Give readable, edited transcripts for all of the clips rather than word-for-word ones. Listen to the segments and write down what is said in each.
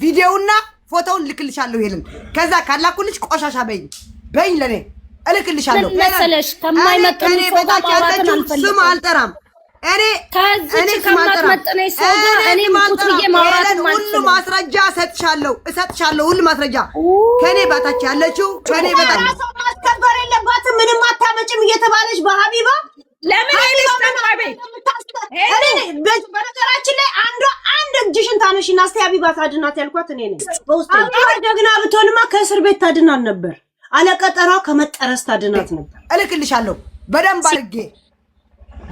ቪዲዮውና ፎቶውን ልክልሻለሁ ይሄልን ከዛ ካላኩልሽ ቆሻሻ በይኝ ለኔ እልክልሻለሁ ለሰለሽ ከማይመጥኑ ሰው ጋር ማውራትን አልፈልግም ስም አልጠራም እኔ ከማትመጥነኝ ሰው ጋር እኔ ቁጭ ብዬ ማውራትን ሁሉ ማስረጃ እሰጥሻለሁ ሁሉ ማስረጃ ከኔ በታች ያለችው ከኔ በታች ማስከበር የለባትም ምንም አታመጭም እየተባለች በሀቢባ ለምን አይልሽ ተንባይ በነገራችን ላይ አንድ እጅሽን ታነሽና እስቲ ሀቢባ ታድናት ያልኳት እኔ ነኝ በውስጥ ደግና ብትሆንማ ከእስር ቤት ታድናት ነበር አለቀጠሯ ከመጠረስ ታድናት ነበር እልክልሻለሁ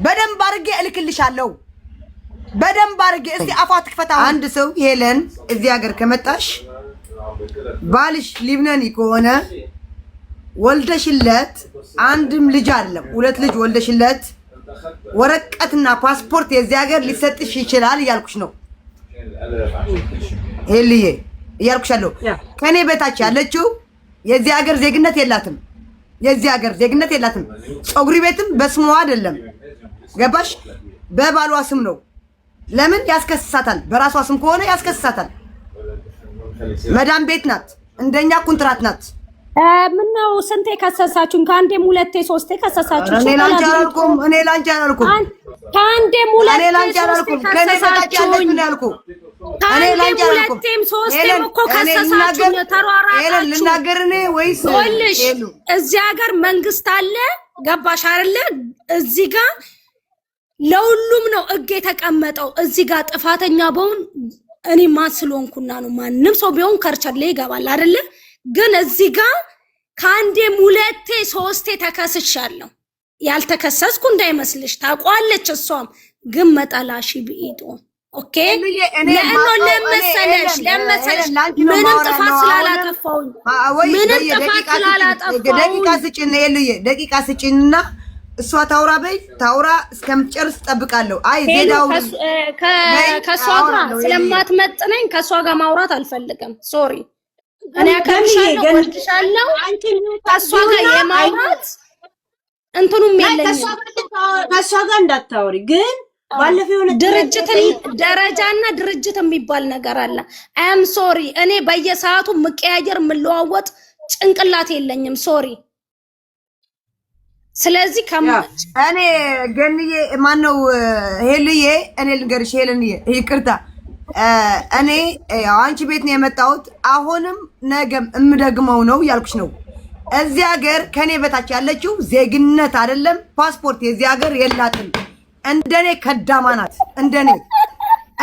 በደንብ አድርጌ እልክልሻለሁ በደንብ አድርጌ እስቲ አፏ ትክፈታ አንድ ሰው ሄለን እዚህ ሀገር ከመጣሽ ባልሽ ሊብነኒ ከሆነ ወልደሽለት አንድም ልጅ አይደለም ሁለት ልጅ ወልደሽለት ወረቀትና ፓስፖርት የዚህ ሀገር ሊሰጥሽ ይችላል እያልኩሽ ነው ሄልዬ እያልኩሻለሁ ከኔ በታች ያለችው የዚህ ሀገር ዜግነት የላትም ጾጉሪ ቤትም በስሟ አይደለም ገባሽ በባሏ ስም ነው ለምን ያስከስሳታል በራሷ ስም ከሆነ ያስከስሳታል መዳም ቤት ናት እንደኛ ኮንትራት ናት ምን ነው ስንቴ ከሰሳችሁን ከአንዴም ሁለቴ ሶስቴ ከሰሳችሁ እኔ ላንቺ አላልኩም ከአንዴም ሁለቴ ሶስቴ ከሰሳችሁኝ ከአንዴም ሁለቴም ሶስቴም እኮ ከሰሳችሁኝ ተሯራጣችሁ ልናገር እኔ ወይስ እዚህ ሀገር መንግስት አለ ገባሽ አይደለ እዚህ ጋር ለሁሉም ነው እግ የተቀመጠው እዚህ ጋር ጥፋተኛ በሆን እኔ ማን ስለሆንኩና ነው ማንንም ሰው ቢሆን ከርቸሌ ይገባል አይደለ ግን እዚህ ጋር ከአንዴም ሁለቴ ሶስቴ ተከስሻለሁ ያልተከሰስኩ እንዳይመስልሽ ታቋለች እሷም ግን መጣላሽ ቢኢጦ ኦኬ ለመሰለሽ ምንም ጥፋት ስላላጠፋው ደቂቃ ስጪንና እሷ ታውራ ታውራ እስከምትጨርስ ጠብቃለሁ አይ ዜዳው ከሷ ጋር ስለማትመጥነኝ ከሷ ጋር ማውራት አልፈልግም ሶሪ እኔ አከብሻለሁ ወድሻለሁ ከሷ ጋር የማውራት እንትኑም የለኝም ከሷ ጋር እንዳታወሪ ግን ባለፈው የሆነ ደረጃና ድርጅት የሚባል ነገር አለ አም ሶሪ እኔ በየሰዓቱ መቀያየር ምለዋወጥ ጭንቅላት የለኝም ሶሪ ስለዚህ እኔ ገንዬ ማነው ሄልዬ እኔ ልንገርሽ ሄልንዬ ይቅርታ እኔ አንቺ ቤት ነው የመጣሁት አሁንም ነገም እምደግመው ነው ያልኩሽ ነው እዚህ ሀገር ከኔ በታች ያለችው ዜግነት አይደለም ፓስፖርት የዚህ ሀገር የላትም እንደኔ ከዳማ ናት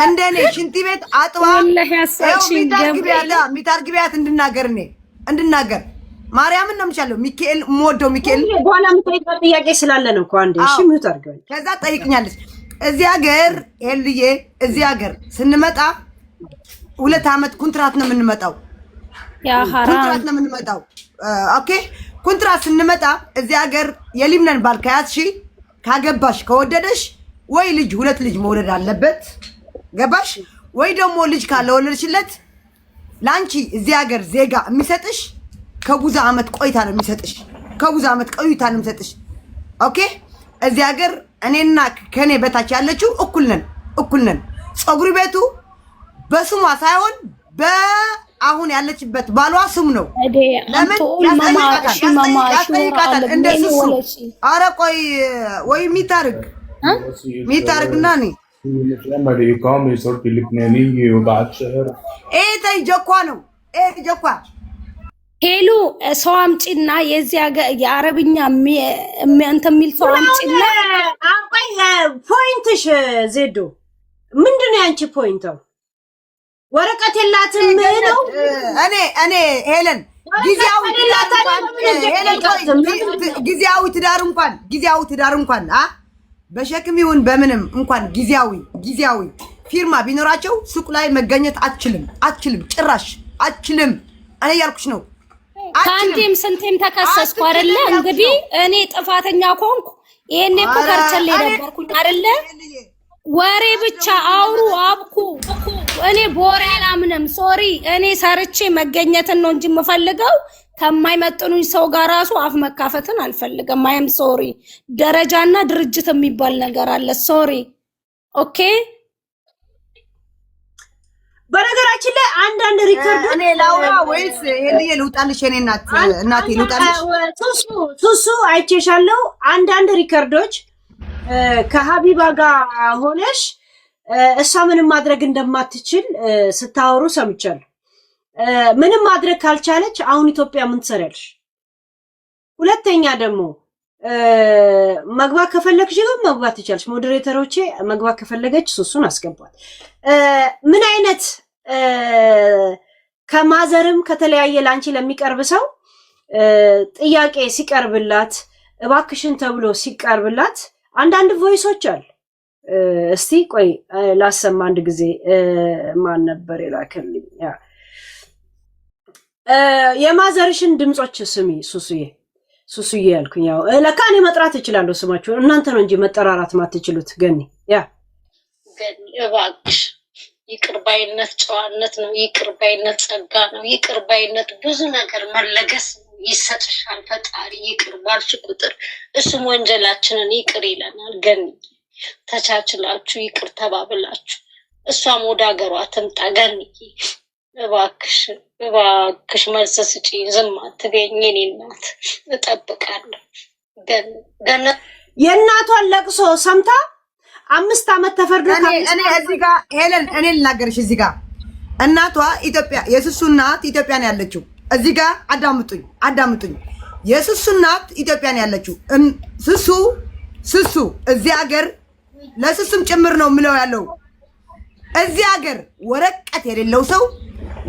እንደኔ ሽንቲ ቤት አጥባ ሚታርግቢያት እንድናገር ማርያምን ነው የምቻለው ሚካኤል ሞዶ ሚካኤል በኋላ የምጠይቀው ጥያቄ ስላለ ነው እኮ አንዴ እሺ ሚውት አድርገው ከዛ ጠይቅኛለሽ እዚህ ሀገር ሄልዬ እዚህ ሀገር ስንመጣ 2 አመት ኮንትራት ነው የምንመጣው ኦኬ ኮንትራት ስንመጣ እዚህ ሀገር የሊብነን ባል ከያዝሽ ካገባሽ ከወደደሽ ወይ ልጅ 2 ልጅ መውለድ አለበት ገባሽ ወይ ደግሞ ልጅ ካለወለድሽለት ላንቺ እዚህ ሀገር ዜጋ የሚሰጥሽ ከጉዛ አመት ቆይታ ነው የሚሰጥሽ ኦኬ እዚህ ሀገር እኔና ከኔ በታች ያለችው እኩል ነን ጾጉሪ ቤቱ በስሟ ሳይሆን በአሁን ያለችበት ባሏ ስም ነው ለምን ያስጠይቃታል እንደሱ ኧረ ቆይ ወይ ሚታርግና እኔ ተይ ጀኳ ነው ጀኳ ሄሉ ሰው አምጪና የዚህ የአረብኛ እንትን የሚል ሰው አምጪና አቆይ ፖይንትሽ ዜዶ ምንድነው ያንቺ ፖይንታው ወረቀት የላትም ነው እኔ ሄለን ጊዜያዊ ትዳር እንኳን በሸክም ይሁን በምንም እንኳን ጊዜያዊ ፊርማ ቢኖራቸው ሱቅ ላይ መገኘት አትችልም ጭራሽ አትችልም እኔ ያልኩሽ ነው ካንቴም ስንቴም ተከሰስኩ አይደለ እንግዲህ እኔ ጥፋተኛ ኮንኩ ይሄኔ እኮ ከርቸሌ ነበርኩኝ አይደለ ወሬ ብቻ አውሩ አብኩ እኔ ቦሬ አላምንም ሶሪ እኔ ሰርቼ መገኘትን ነው እንጂ የምፈልገው ከማይመጥኑኝ ሰው ጋር ራሱ አፍ መካፈትን አልፈልግም አይም ሶሪ ደረጃና ድርጅት የሚባል ነገር አለ ሶሪ ኦኬ በነገራችን ላይ አንዳንድ ሪከርድ እኔ ላውራ ወይስ ሄልዬ ልውጣልሽ? የኔ እናቴ ልውጣልሽ? ሱሱ አይቼሻለሁ። አንዳንድ ሪከርዶች ከሀቢባ ጋር ሆነሽ እሷ ምንም ማድረግ እንደማትችል ስታወሩ ሰምቻለሁ። ምንም ማድረግ ካልቻለች አሁን ኢትዮጵያ ምን ትሰሪያለሽ? ሁለተኛ ደግሞ መግባት ከፈለግሽ ግን መግባት ትችላለሽ። ሞዴሬተሮቼ መግባት ከፈለገች ሱሱን አስገቧት። ምን አይነት ከማዘርም ከተለያየ ላንቺ ለሚቀርብ ሰው ጥያቄ ሲቀርብላት እባክሽን ተብሎ ሲቀርብላት አንዳንድ ቮይሶች አሉ። እስቲ ቆይ ላሰማ አንድ ጊዜ። ማን ነበር የላከልኝ? የማዘርሽን ድምጾች ስሚ ሱሱዬ ያልኩኝ። ያው ለካ እኔ መጥራት እችላለሁ ስማችሁ፣ እናንተ ነው እንጂ መጠራራት ማትችሉት። ገኒ እባክሽ ይቅርባይነት ጨዋነት ነው። ይቅርባይነት ጸጋ ነው። ይቅርባይነት ብዙ ነገር መለገስ ይሰጥሻል ፈጣሪ። ይቅር ባልሽ ቁጥር እሱም ወንጀላችንን ይቅር ይለናል። ገኒ ተቻችላችሁ ይቅር ተባብላችሁ እሷም ወደ ሀገሯ ትምጣ። ገኒ እባክሽ መልስ ስጪኝ። ዝም አትበይኝ የኔ እናት፣ እጠብቃለሁ። ገና የእናቷን ለቅሶ ሰምታ 5 ዓመት ተፈርዶ እኔ እዚህ ጋር ሄለን እኔ ልናገርሽ። እዚህ ጋር እናቷ ኢትዮጵያ የሱሱ እናት ኢትዮጵያ ነው ያለችው። እዚህ ጋር አዳምጡኝ። የሱሱ እናት ኢትዮጵያ ነው ያለችው። ሱሱ እዚህ ሀገር ለሱሱም ጭምር ነው የምለው ያለው። እዚህ ሀገር ወረቀት የሌለው ሰው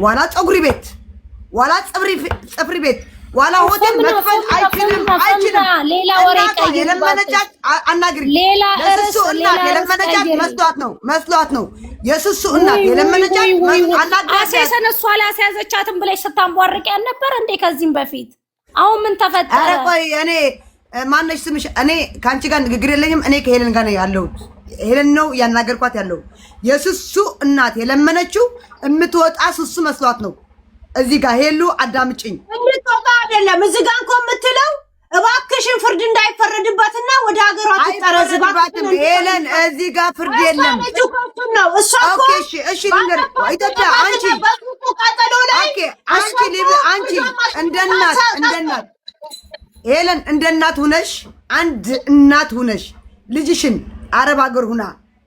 ዋላ ፀጉሪ ቤት ዋላ ጽፍሪ ቤት ዋላ ሆቴል መክፈል አይችልም። ሌላ ወሬ ቀይ የለመነቻት አናግሪ። ለሱሱ እናት የለመነቻት መስሏት ነው። የሱሱ እናት የለመነቻት አናግሪ። አሴሰን እሷ አላስያዘቻትም ብለሽ ስታንቧርቅ ያልነበር እንዴ ከዚህም በፊት? አሁን ምን ተፈጠረ? ኧረ ቆይ እኔ ማነሽ ስምሽ? እኔ ከአንቺ ጋር ንግግር የለኝም። እኔ ከሄለን ጋር ነው ያለሁት። ሄለን ነው ያናገርኳት ያለው። የሱሱ እናት የለመነችው የምትወጣ ሱሱ መስሏት ነው። እዚህ ጋር ሄሉ አዳምጪኝ። እንድትወጣ አይደለም እዚህ ጋር እንኳን የምትለው እባክሽን ፍርድ እንዳይፈረድባትና ወደ ሀገሯ ትጠረዝባትም። ሄለን እዚህ ጋር ፍርድ የለም ነው። እሷ እኮ እሺ ልንገር ኢትዮጵያ አንቺ እንደናት ሄለን እንደናት ሁነሽ አንድ እናት ሁነሽ ልጅሽን አረብ ሀገር ሁና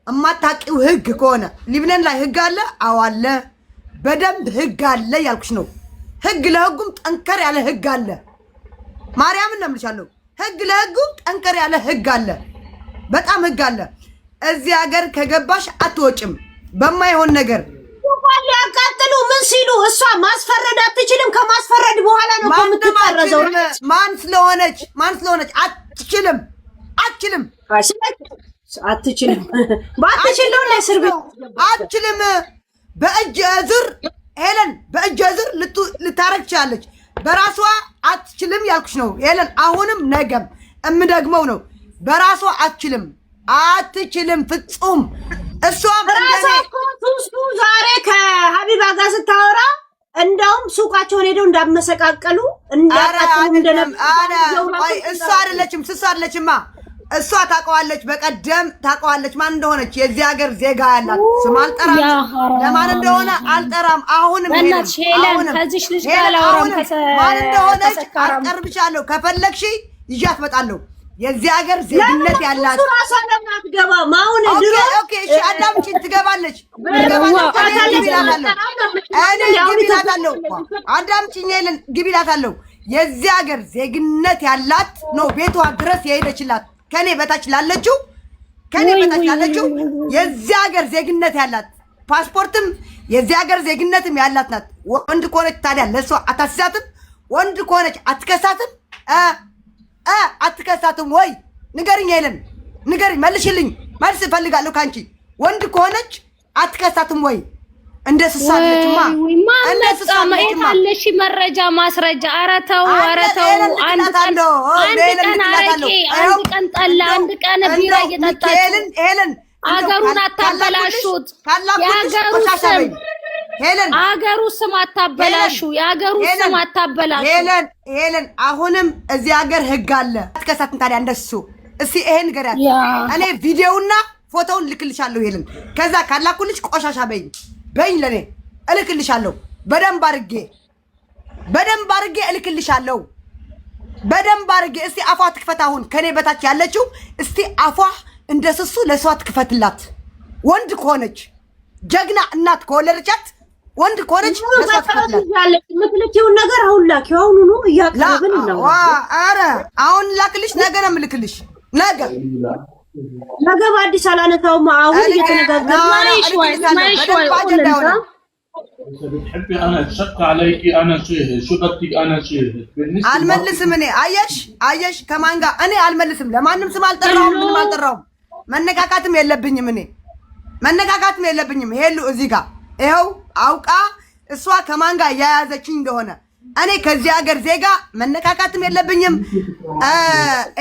እማታውቂው ህግ ከሆነ ሊብነን ላይ ህግ አለ። አዎ አለ፣ በደንብ ህግ አለ ያልኩሽ ነው። ህግ ለህጉም ጠንከር ያለ ህግ አለ። ማርያምን ነው የምልሻለሁ። ህግ ለህጉም ጠንከር ያለ ህግ አለ። በጣም ህግ አለ። እዚህ ሀገር ከገባሽ አትወጭም በማይሆን ነገር። ያቃጥሉ ምን ሲሉ እሷ ማስፈረድ አትችልም። ከማስፈረድ በኋላ ነው የምትጠረዘው። ማን ስለሆነች አትችልም። ባትችል ነው ለእስር ቤት አትችልም። በእጅ እዝር ሄለን በእጅ እዝር ልታረግ ትችላለች። በራሷ አትችልም ያልኩሽ ነው ሄለን። አሁንም ነገም እምደግመው ነው። በራሷ አትችልም ፍጹም። እሷም ራሷ እኮ ሱሱ ዛሬ ከሀቢባ ጋር ስታወራ እንደውም ሱቃቸውን ሄደው እንዳመሰቃቀሉ እንዳያቃጥሉ እንደነበር እሷ አይደለችማ። እሷ ታውቀዋለች። በቀደም ታውቀዋለች ማን እንደሆነች። የዚህ ሀገር ዜጋ ያላት ስም አልጠራም፣ ለማን እንደሆነ አልጠራም። አሁንም ማን እንደሆነች አልጠርብሻለሁ። ከፈለግሽ ይዣት እመጣለሁ። የዚህ ሀገር ዜግነት ያላት ራሷ ለማትገባ ማውን ድሮ እሺ አዳምጪኝ። ትገባለች። አዳምጪኝ ሄለን ግቢላታለሁ። የዚህ ሀገር ዜግነት ያላት ነው ቤቷ ድረስ የሄደችላት። ከኔ በታች ላለችው የዚህ ሀገር ዜግነት ያላት ፓስፖርትም የዚህ ሀገር ዜግነትም ያላት ናት። ወንድ ከሆነች ታዲያ ለሷ አታስይዛትም? ወንድ ከሆነች አትከሳትም? አትከሳትም ወይ? ንገሪኝ ሄለን፣ ንገሪኝ፣ መልሽልኝ። መልስ እፈልጋለሁ ካንቺ። ወንድ ከሆነች አትከሳትም ወይ? እንደ ስሳለችማ ማለሽ መረጃ ማስረጃ። ኧረ ተው አንድ ቀን አረቄ፣ አንድ ቀን ጠላ፣ አንድ ቀን ቢራ እየጠጣችሁ አገሩን አታበላሹት። አገሩ ስም አታበላሹ። የአገሩ ስም አታበላሹ። ሄለን አሁንም እዚህ ሀገር ህግ አለ። አትከሳትም ታዲያ እንደሱ። እስቲ ይሄን ንገሪያት። እኔ ቪዲዮውና ፎቶውን ልክልሻለሁ ሄለን። ከዛ ካላኩልሽ ቆሻሻ በይኝ ለኔ እልክልሻለሁ። በደንብ አድርጌ እልክልሻለሁ። በደንብ አድርጌ እስቲ አፏ ትክፈት። አሁን ከኔ በታች ያለችው እስቲ አፏ እንደ ስሱ ለሷ ትክፈትላት። ወንድ ከሆነች ጀግና እናት ከወለደቻት ወንድ ከሆነች ለሷ ትክፈትላት። ምክልኪውን ነገር አሁን ላኪው። አሁኑኑ እያቀረብን ነው። ኧረ አሁን ላክልሽ። ነገ ነው የምልክልሽ። ነገ በአዲስ አላነሳውም። አሁን እየተነጋገርን إذا بتحبي أنا أتشك عليكي أنا شاهد، شو بدك أنا شاهد بالنسبة አልመልስም። እኔ አየሽ ከማን ጋር እኔ አልመልስም። ለማንም ስም አልጠራውም፣ ምንም አልጠራውም። መነካካትም የለብኝም እኔ መነካካትም የለብኝም። ሄሉ እዚህ ጋር ይኸው አውቃ እሷ ከማን ጋር እያያዘችኝ እንደሆነ እኔ ከዚህ ሀገር ዜጋ መነካካትም የለብኝም።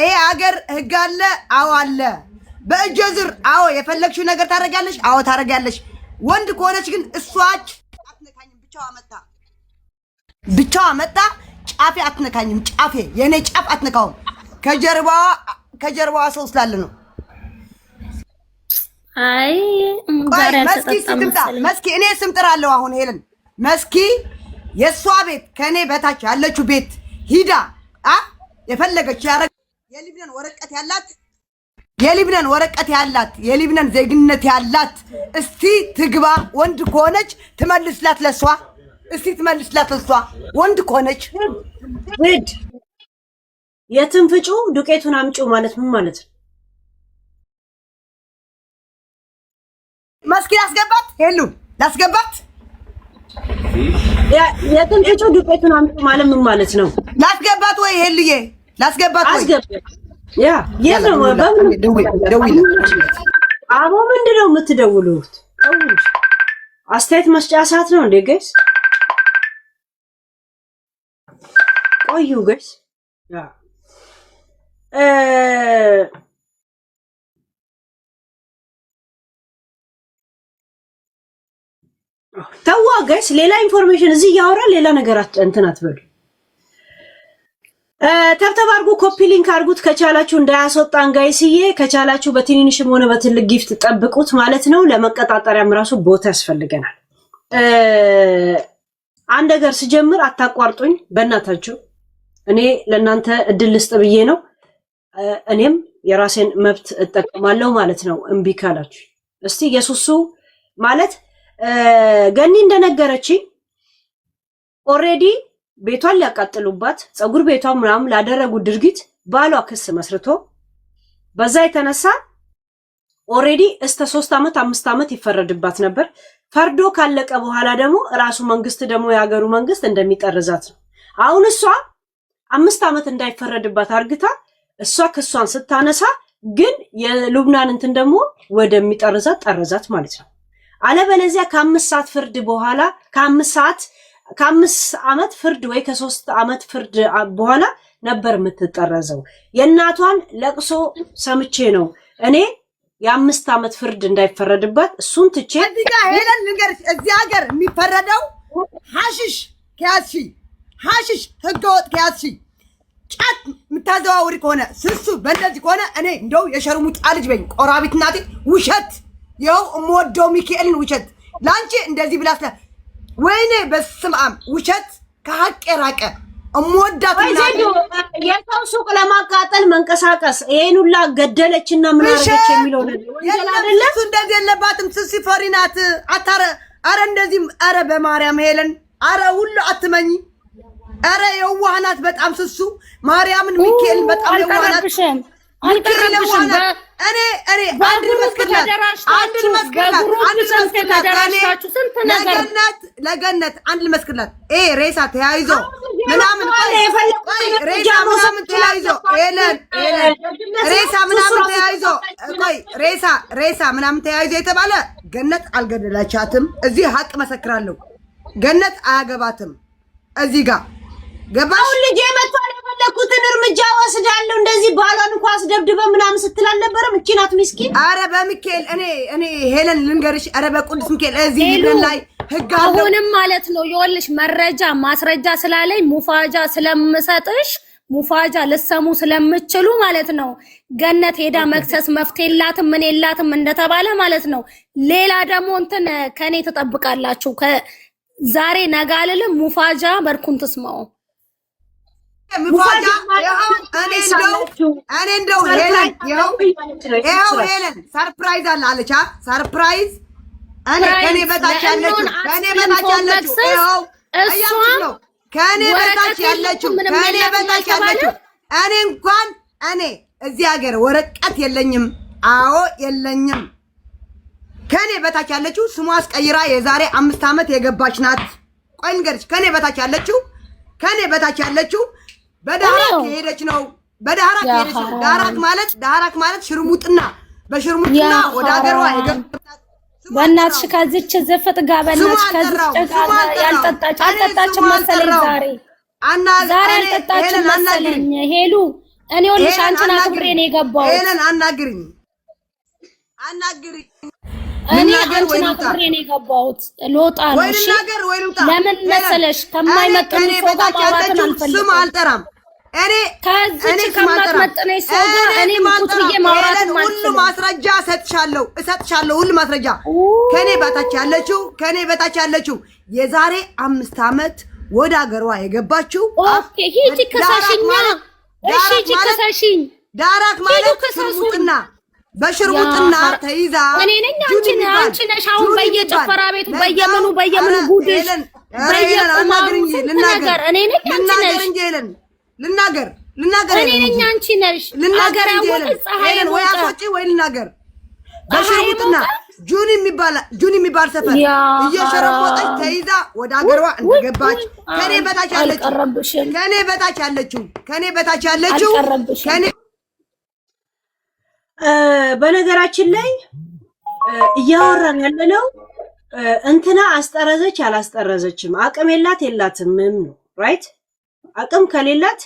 ይሄ ሀገር ህግ አለ። አዎ አለ። በእጀ ዝር አዎ የፈለግሽው ነገር ታደርጊያለሽ። አዎ ታደርጊያለሽ። ወንድ ከሆነች ግን እሷ አትነካኝም። ብቻዋ መጣ ጫፌ አትነካኝም። ጫፌ የኔ ጫፍ አትነካውም። ከጀርባዋ ሰው ስላለ ነው። አይ መስኪ እኔ ስም ጥራለሁ። አሁን ሄለን መስኪ የሷ ቤት ከኔ በታች ያለችው ቤት ሂዳ የፈለገች ያረግ የሊብነን ወረቀት ያላት የሊብነን ዜግነት ያላት እስቲ ትግባ። ወንድ ከሆነች ትመልስላት ለሷ። እስቲ ትመልስላት ለሷ ወንድ ከሆነች። ሄድ የትም ፍጩ ዱቄቱን አምጪው ማለት ምን ማለት ነው? መስኪ ላስገባት፣ ሄሉ ላስገባት። የትም ፍጩ ዱቄቱን አምጪው ማለት ምን ማለት ነው? ላስገባት ወይ ሄልዬ ላስገባት ወይ? ያ የለም በምን ደውል አቦ ምንድነው የምትደውሉት? አስተያየት መስጫ ሰዓት ነው እንዴ ጋይስ? ቆዩ ጋይስ። ያ ተዋ ጋይስ፣ ሌላ ኢንፎርሜሽን እዚህ ያወራ ሌላ ነገር እንትን አትበሉ። ተብተብ አድርጉ፣ ኮፒ ሊንክ አድርጉት ከቻላችሁ እንዳያስወጣን ጋይስዬ። ከቻላችሁ በትንንሽም ሆነ በትልቅ ጊፍት ጠብቁት ማለት ነው። ለመቀጣጠሪያም ራሱ ቦታ ያስፈልገናል። አንድ ነገር ስጀምር አታቋርጡኝ በእናታችሁ። እኔ ለእናንተ እድል ልስጥ ብዬ ነው። እኔም የራሴን መብት እጠቀማለሁ ማለት ነው። እምቢ ካላችሁ እስቲ የሱሱ ማለት ገኒ እንደነገረችኝ ኦሬዲ ቤቷን ሊያቃጥሉባት ፀጉር ቤቷን ምናምን ላደረጉ ድርጊት ባሏ ክስ መስርቶ በዛ የተነሳ ኦሬዲ እስከ 3 ዓመት 5 ዓመት ይፈረድባት ነበር። ፈርዶ ካለቀ በኋላ ደግሞ ራሱ መንግስት ደግሞ የሀገሩ መንግስት እንደሚጠርዛት ነው። አሁን እሷ 5 ዓመት እንዳይፈረድባት አርግታ እሷ ክሷን ስታነሳ ግን የሉብናን እንትን ደግሞ ወደሚጠርዛት ጠርዛት ማለት ነው። አለበለዚያ ከ5 ሰዓት ፍርድ በኋላ ከ5 ዓመት ፍርድ ወይ ከ3 ዓመት ፍርድ በኋላ ነበር የምትጠረዘው። የእናቷን ለቅሶ ሰምቼ ነው እኔ የ5 ዓመት ፍርድ እንዳይፈረድባት እሱን ትቼ እዚህ ጋር ሄለን ልንገርሽ፣ እዚህ ሀገር የሚፈረደው ሐሽሽ ከያዝሽ፣ ሐሽሽ ህገወጥ ከያዝሽ፣ ጫት የምታዘዋውሪ ከሆነ ስሱ በእንደዚህ ከሆነ እኔ እንደው የሸርሙጣ ልጅ በኝ ቆራቢት እናቴ ውሸት ይኸው እምወደው ሚካኤልን ውሸት ላንቺ እንደዚህ ብላ ስለ ወይኔ በስመ አብ ውሸት ከሀቅ የራቀ እምወዳት የሰው ሱቅ ለማቃጠል መንቀሳቀስ ይሄን ሁላ ገደለችና ምን አረገች የሚለው ነገር ወንጀል አይደለም። እሱ እንደዚህ የለባትም። ስሲ ፈሪ ናት። አታረ አረ እንደዚህ አረ በማርያም ሄለን አረ ሁሉ አትመኝ። አረ የዋህ ናት በጣም ስሱ ማርያምን ሚካኤልን በጣም የዋህ ናት። እኔ አንድ መስክርላት ለገነት አንድ መስክርላት ሬሳ ተያይዞ ምናምን ሬሳ ምናምን ተያይዞ ሬሳ ምናምን ተያይዞ ሬሳ ምናምን ተያይዞ የተባለ ገነት አልገደላቻትም። እዚህ ሀቅ መሰክራለሁ። ገነት አያገባትም። እዚህ ጋር ገባሽ? ልጅ መጥቷል የፈለኩትን እርምጃ ወስዳለሁ እንደዚህ ባሏን እንኳን አስደብድበ ምናምን ስትል አልነበረም? እቺ ናት ምስኪን። አረ በሚካኤል እኔ ሄለን ልንገርሽ፣ አረ በቅዱስ ሚካኤል እዚህ ሄለን ላይ ህግ አለ። አሁንም ማለት ነው ይኸውልሽ መረጃ ማስረጃ ስላለኝ ሙፋጃ ስለምሰጥሽ ሙፋጃ ልሰሙ ስለምችሉ ማለት ነው። ገነት ሄዳ መክሰስ መፍትሄ የላትም ምን የላትም እንደተባለ ማለት ነው። ሌላ ደግሞ እንትን ከኔ ተጠብቃላችሁ ዛሬ ነገ አልልም። ሙፋጃ በርኩን ትስማው ሙፋጃ እኔ እንደው ሄለን ይኸው ሄለን ሰርፕራይዝ አለች። ሰርፕራይዝ እኔ ከኔ በታች ያለችው ይኸው እሷም ከኔ በታች ያለችው እኔ እንኳን እኔ እዚህ ሀገር ወረቀት የለኝም። አዎ የለኝም። ከኔ በታች ያለችው ስሟ አስቀይራ የዛሬ 5 ዓመት የገባች ናት። ቆይ ንገርሽ፣ ከኔ በታች ያለችው በዳራክ ሄደች ነው። በዳራክ ሄደች ነው። ዳራክ ማለት ሽርሙጥና በሽርሙጥና ወደ ሀገሯ የገባች። በእናትሽ ከዚች ዝፍጥ ጋር በእናትሽ ከዚች አልጠጣች መሰለኝ ዛሬ አልጠጣች መሰለኝ። ሄሉ እኔ ወልሽ አንቺን አክብሬ ነው የገባው። ሄለን አናግሪኝ እኔ አንቺን አክብሬ ነው የገባሁት። ልወጣ ነው። እሺ ለምን መሰለሽ ከማይመጥኑ ሰው ጋር ማውራትን አልፈልግም። ስም አልጠራም። ከዚች ከማትመጥነኝ ሰው ጋር እኔ ቁጭ ብዬ ማውራትን ሁሉ ማስረጃ እሰጥሻለሁ። ሁሉ ማስረጃ ከኔ በታች ያለችው የዛሬ 5 ዓመት ወደ ሀገሯ የገባችው። ኦኬ ሂጂ ከሳሽኛ። እሺ ሂጂ ከሳሽኝ። ዳራክ ማለት ሽርሙጥና በሽርሙጥና ተይዛ እኔ ነኝ አንቺ ነሽ። አሁን በየጭፈራ ቤቱ በየምኑ ጉድሽ ልናገር እኔ ነኝ አንቺ ነሽ። ልናገር እኔ ነኝ አንቺ ነሽ። አገር ያሞቀ ፀሐይ ወይ አስወጪ ወይ ልናገር። በሽርሙጥና ጁኒ የሚባል ሰፈር እየሸረሞጠች ተይዛ ወደ ሀገሯ እንደገባች ከኔ በታች ያለችው በነገራችን ላይ እያወራን ያለነው እንትና አስጠረዘች አላስጠረዘችም፣ አቅም የላትም ነው ራይት። አቅም ከሌላት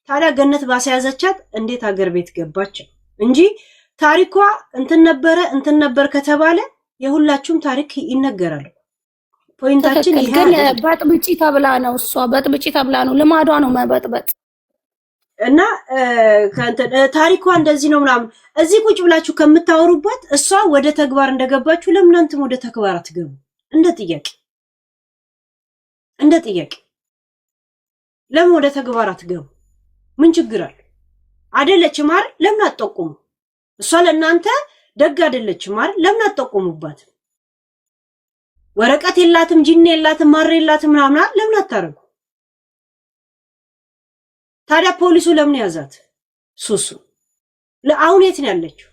ታዲያ ገነት ባስያዘቻት እንዴት ሀገር ቤት ገባች እንጂ ታሪኳ እንትን ነበር ከተባለ የሁላችሁም ታሪክ ይነገራል። ፖይንታችን ይሄ ግን በጥብጪ ተብላ ነው። እሷ በጥብጪ ተብላ ነው፣ ልማዷ ነው መበጥበጥ። እና ታሪኳ እንደዚህ ነው ምናምን እዚህ ቁጭ ብላችሁ ከምታወሩበት እሷ ወደ ተግባር እንደገባችሁ ለምን አንተም ወደ ተግባር አትገቡ? እንደ ጥያቄ ለምን ወደ ተግባር አትገቡ? ምን ችግር አለ? አይደለችም አይደል? ለምን አትጠቁሙ? እሷ ለእናንተ ደግ አይደለችም አይደል? ለምን አትጠቁሙባት? ወረቀት የላትም፣ ጂኒ የላትም፣ ማር የላትም ምናምን ለምን አታረጉ? ታዲያ ፖሊሱ ለምን ያዛት? ሱሱ ለአሁን የት ነው ያለችው?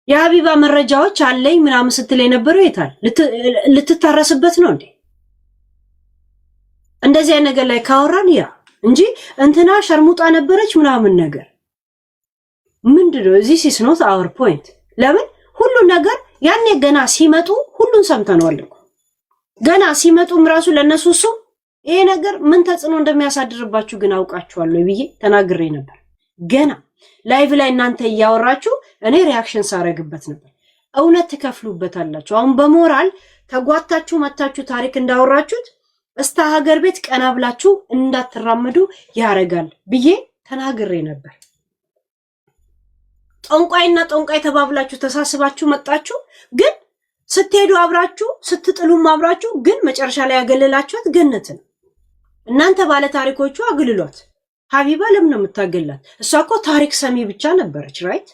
የሀቢባ መረጃዎች አለኝ ምናምን ስትል የነበረው የታል? ልትታረስበት ነው እንዴ? እንደዚህ አይነት ነገር ላይ ካወራን ያ እንጂ እንትና ሸርሙጣ ነበረች ምናምን ነገር ምንድነው? this is not our point። ለምን ሁሉ ነገር ያኔ ገና ሲመጡ ሁሉን ሰምተናል እኮ ገና ሲመጡም ራሱ ለነሱ እሱ ይሄ ነገር ምን ተጽዕኖ እንደሚያሳድርባችሁ ግን አውቃችኋለሁ ብዬ ተናግሬ ነበር። ገና ላይቭ ላይ እናንተ እያወራችሁ እኔ ሪአክሽን ሳረግበት ነበር። እውነት ትከፍሉበታላችሁ። አሁን በሞራል ተጓታችሁ መታችሁ ታሪክ እንዳወራችሁት እስታ ሀገር ቤት ቀና ብላችሁ እንዳትራመዱ ያረጋል ብዬ ተናግሬ ነበር። ጠንቋይና ጠንቋይ ተባብላችሁ ተሳስባችሁ መጣችሁ። ግን ስትሄዱ አብራችሁ ስትጥሉም አብራችሁ፣ ግን መጨረሻ ላይ ያገለላችኋት ገነትን። እናንተ ባለ ታሪኮቹ አግልሏት። ሀቢባ ለምን ነው የምታገላት? እሷ እኮ ታሪክ ሰሚ ብቻ ነበረች ራይት።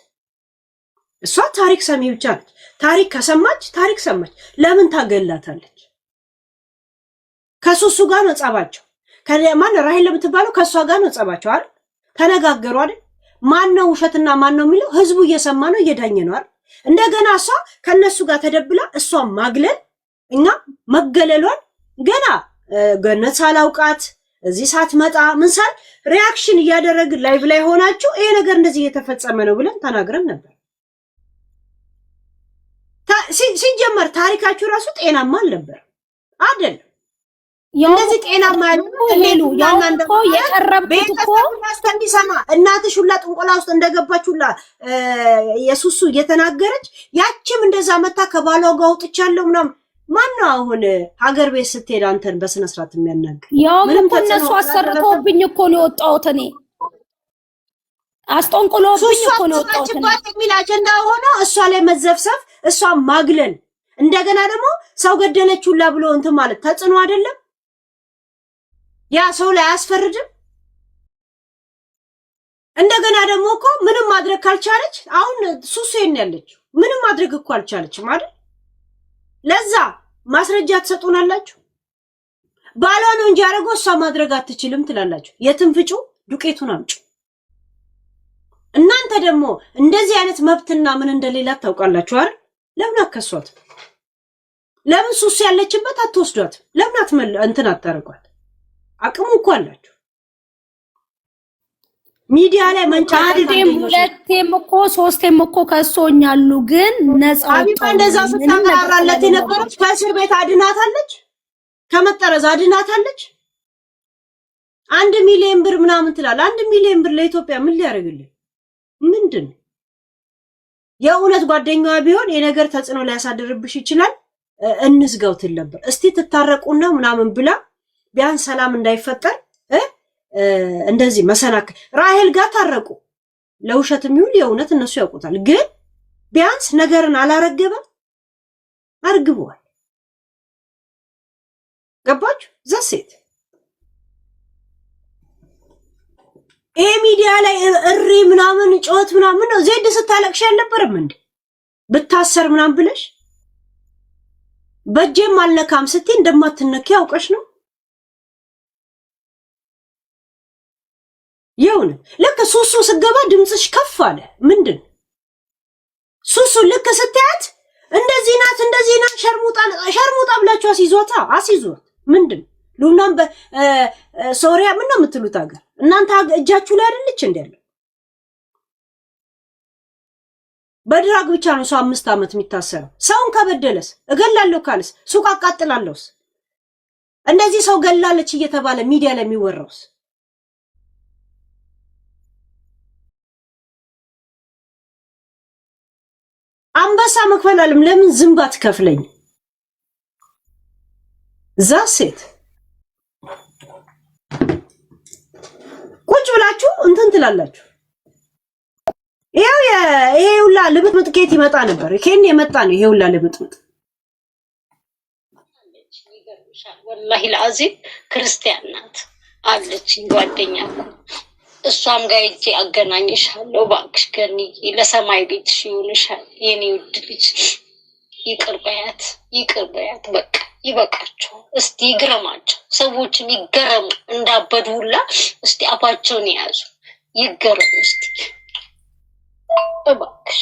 እሷ ታሪክ ሰሚ ብቻ ነች። ታሪክ ከሰማች ታሪክ ሰማች። ለምን ታገላታለች? ከሱሱ ጋር ነው ጸባቸው። ከማን ራሂል ለምትባለው ከሷ ጋር ነው ጸባቸው አይደል? ተነጋገሩ አይደል? ማን ነው ውሸትና ማን ነው የሚለው ህዝቡ እየሰማ ነው፣ እየዳኘ ነው አይደል? እንደገና እሷ ከነሱ ጋር ተደብላ እሷ ማግለል እኛ መገለሏን ገና ገነት ሳላውቃት እዚህ ሳትመጣ ምን ሳል ሪአክሽን እያደረግን ላይቭ ላይ ሆናችሁ ይሄ ነገር እንደዚህ እየተፈጸመ ነው ብለን ተናግረን ነበር። ሲጀመር ታሪካችሁ ራሱ ጤናማ አልነበር አይደል? እንደዚህ ጤናማ ያለው ያንንደው የቀረብኩት እኮ እንዲሰማ እናትሽ ሁላ ጥንቆላ ውስጥ እንደገባችሁላ የሱሱ እየተናገረች ያቺም እንደዛ መታ ከባሏ ጋር ወጥቻለሁ ምናምን ማነው አሁን ሀገር ቤት ስትሄድ አንተን በስነ ስርዓት የሚያናግር? ምንም እነሱ አሰርተውብኝ እኮ ነው የወጣሁት እኔ አስጠንቅሎብኝ እኮ ነው የወጣሁት እኔ የሚል አጀንዳ ሆኖ እሷ ላይ መዘፍሰፍ እሷ ማግለል እንደገና ደግሞ ሰው ገደለችውላ ብሎ እንትን ማለት ተጽዕኖ አይደለም? ያ ሰው ላይ አያስፈርድም? እንደገና ደግሞ እኮ ምንም ማድረግ ካልቻለች አሁን ሱሴን ያለችው ምንም ማድረግ እኮ አልቻለችም አይደል? ለዛ ማስረጃ ትሰጡናላችሁ። ባሏ ነው እንጂ ያደረገው እሷ ማድረግ አትችልም ትላላችሁ። የትም ፍጩ ዱቄቱን አምጩ። እናንተ ደግሞ እንደዚህ አይነት መብትና ምን እንደሌላ ታውቃላችሁ አይደል? ለምን አከሷት? ለምን ሱስ ያለችበት አትወስዷት? ለምን እንትን አታረጓት? አቅሙ እኮ አላችሁ። ሚዲያ ላይ አንዴም ሁለቴም እኮ ሶስቴም እኮ ከሶኛሉ፣ ግን ነፃ አቢባ እንደዛ ስታቀራራለት የነበረች ከእስር ቤት አድናታለች፣ ከመጠረዝ አድናታለች። 1 ሚሊዮን ብር ምናምን ትላል። 1 ሚሊዮን ብር ለኢትዮጵያ ምን ሊያደርግልኝ? ምንድን የእውነት ጓደኛዋ ቢሆን የነገር ተጽዕኖ ሊያሳድርብሽ ይችላል እንስጋው ትል ነበር። እስቲ ትታረቁና ምናምን ብላ ቢያንስ ሰላም እንዳይፈጠር እንደዚህ መሰናክ ራሄል ጋር ታረቁ። ለውሸትም ይሁን የእውነት እነሱ ያውቁታል። ግን ቢያንስ ነገርን አላረገበም፣ አርግቧል። ገባችሁ? ዘሴት ይሄ ሚዲያ ላይ እሪ ምናምን ጮት ምናምን ነው። ዜድ ስታለቅሽ አልነበረም እንዴ? ብታሰር ምናምን ብለሽ በእጄም አልነካም ስትይ እንደማትነኪ ያውቀሽ ነው። ይሁን ልክ ሱሱ ስገባ ድምጽሽ ከፍ አለ። ምንድን ሱሱ ልክ ስትያት እንደዚህ ናት ሸርሙጣ ብላችሁ አስይዟት። ምንድን ሉናም በሶሪያ ምን ነው የምትሉት ሀገር እናንተ እጃችሁ ላይ አይደልች እንዴ ያለው? በድራግ ብቻ ነው ሰው 5 ዓመት የሚታሰረው። ሰውን ከበደለስ እገላለሁ ካልስ ሱቅ አቃጥላለሁስ እንደዚህ ሰው ገላለች እየተባለ ሚዲያ ላይ የሚወራውስ? አንበሳ መክፈላልም ለምን ዝምባት ከፍለኝ? ዛሴት ቁጭ ብላችሁ እንትን ትላላችሁ። ይሄ ሁላ ልብጥብጥ ከየት ይመጣ ነበር? ከኔ የመጣ ነው ይሄ ሁላ ልብጥብጥ። ወላሂ ለአዚም ክርስቲያን ናት አለች ጓደኛ እኮ እሷም ጋር እጄ አገናኝሻለሁ እባክሽ ገኒ ለሰማይ ቤት ይሁንሻል የኔ ውድ ልጅ ይቅር በያት በቃ ይበቃቸው። እስቲ ይግረማቸው፣ ሰዎችም ይገረሙ እንዳበዱላ። እስቲ አፋቸውን ያዙ ይገረሙ። እስቲ እባክሽ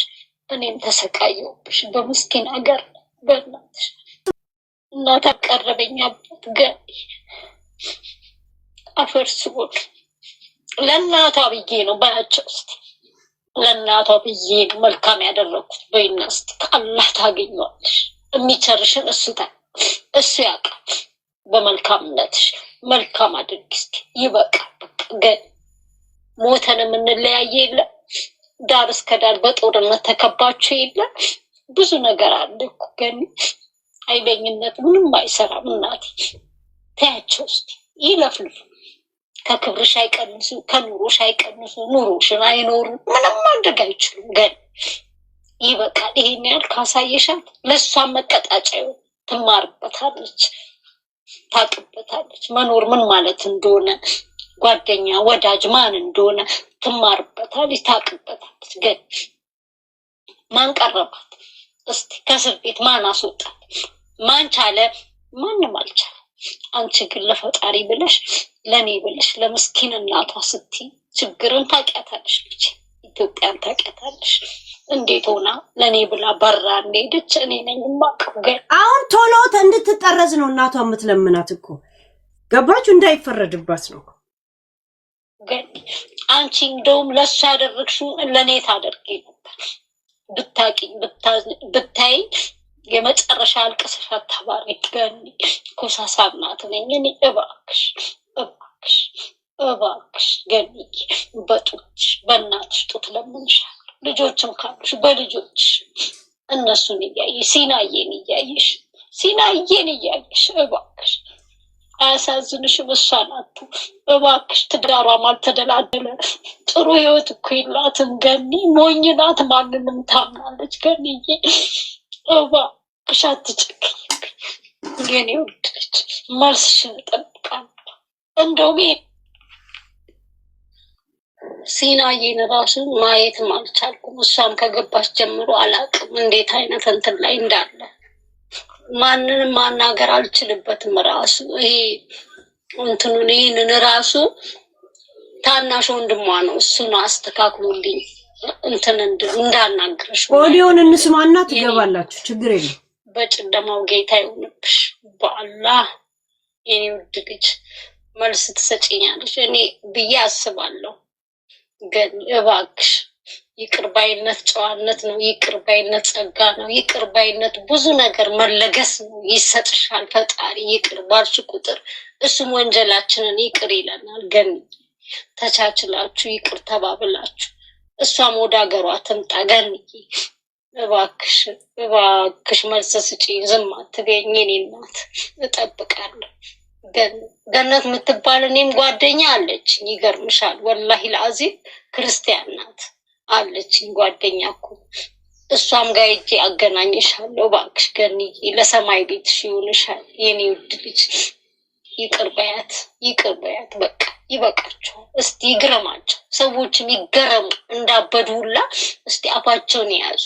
እኔም ተሰቃየሁብሽ በምስኪን ሀገር በእናትሽ። እናት አቀረበኛበት ገኒ አፈርስቦት ለእናቷ ብዬ ነው ባያቸው። እስቲ ለእናቷ ብዬ ነው መልካም ያደረኩት በይና እስቲ ከአላህ ታገኘዋለሽ። የሚቸርሽን እሱ ያውቃል። በመልካምነትሽ መልካም አድርጊ እስቲ። ይበቃል በቃ ገኒ። ሞተን የምንለያየ የለ ዳር እስከ ዳር በጦርነት ተከባችሁ የለ ብዙ ነገር አለ እኮ ገኒ። አይለኝነት ምንም አይሰራም እናቴ። ተያቸው እስቲ ይለፍልፉ። ከክብርሽ አይቀንሱ፣ ከኑሮሽ አይቀንሱ፣ ኑሮሽን አይኖሩ፣ ምንም ማድረግ አይችሉም። ገኒ ይበቃል። ይሄን ያህል ካሳየሻት ለእሷም መቀጣጫ ይሆን። ትማርበታለች፣ ታቅበታለች መኖር ምን ማለት እንደሆነ፣ ጓደኛ ወዳጅ ማን እንደሆነ ትማርበታለች፣ ታቅበታለች። ገኒ ማን ቀረባት እስቲ? ከእስር ቤት ማን አስወጣት? ማን ቻለ? ማንም አልቻለ። አንቺ ግን ለፈጣሪ ብለሽ ለኔ ብለሽ ለምስኪን እናቷ ስትይ ችግርን ታውቂያታለሽ። ልጅ ኢትዮጵያን ታውቂያታለሽ። እንዴት ሆና ለኔ ብላ በራ እንደሄደች እኔ ነኝ የማውቀው። ግን አሁን ቶሎ እንድትጠረዝ ነው እናቷ የምትለምናት እኮ። ገባችሁ? እንዳይፈረድባት ነው። ግን አንቺ እንደውም ለእሱ ያደረግሽውን ለእኔ ታደርጊ ነበር። ብታይ የመጨረሻ አልቅሰሽ አታባሪክ ገኒ። ኮሳሳ እናት ነኝ እኔ። እባክሽ ገኒ በጡትሽ በእናትሽ ጡት ለምንሻል። ልጆችም ካሉሽ በልጆችሽ እነሱን እያየሽ ሲናየን እያየሽ እባክሽ አያሳዝንሽም? እሷን አቱ እባክሽ። ትዳሯም አልተደላደለ ጥሩ ህይወት እኮ የላትም ገኒ። ሞኝ ናት፣ ማንንም ታምናለች ገኒዬ። እባክሽ አትጨክኝብኝ የኔ ውድ ልጅ፣ መልስሽን እጠብቃለሁ። እንደውም ሲናዬን ራሱ ማየትም አልቻልኩም። እሷም ከገባች ጀምሮ አላውቅም እንዴት አይነት እንትን ላይ እንዳለ። ማንንም ማናገር አልችልበትም። ራሱ ይሄ እንትኑን ይህንን ራሱ ታናሽ ወንድሟ ነው፣ እሱን አስተካክሉልኝ እንትን እንዳናግርሽ። ኦዲዮን እንስማና ትገባላችሁ፣ ችግር የለም። በጨለማው ጌታ ይሁንብሽ በአላህ የኔ ውድ ልጅ፣ መልስ ትሰጪኛለሽ እኔ ብዬ አስባለሁ። ግን እባክሽ ይቅር ባይነት ጨዋነት ነው። ይቅር ባይነት ጸጋ ነው። ይቅር ባይነት ብዙ ነገር መለገስ ነው። ይሰጥሻል ፈጣሪ። ይቅር ባልሽ ቁጥር እሱም ወንጀላችንን ይቅር ይለናል። ግን ተቻችላችሁ ይቅር ተባብላችሁ እሷም ወደ ሀገሯ ትምጣ። ገንዬ እባክሽ እባክሽ መልስ ስጪኝ። ዝም አትበይኝ የኔ እናት፣ እጠብቃለሁ። ገነት የምትባል እኔም ጓደኛ አለችኝ። ይገርምሻል፣ ወላሂ ለአዚም ክርስቲያን ናት አለችኝ ጓደኛ እኮ። እሷም ጋር ሂጄ አገናኝሻለሁ። እባክሽ ገንዬ ለሰማይ ቤትሽ ይሆንሻል የኔ ውድ ልጅ። ይቅር በያት፣ ይቅር በያት። በቃ ይበቃቸዋል። እስቲ ይግረማቸው፣ ሰዎችም ይገረሙ እንዳበዱ ሁላ። እስቲ አፋቸውን የያዙ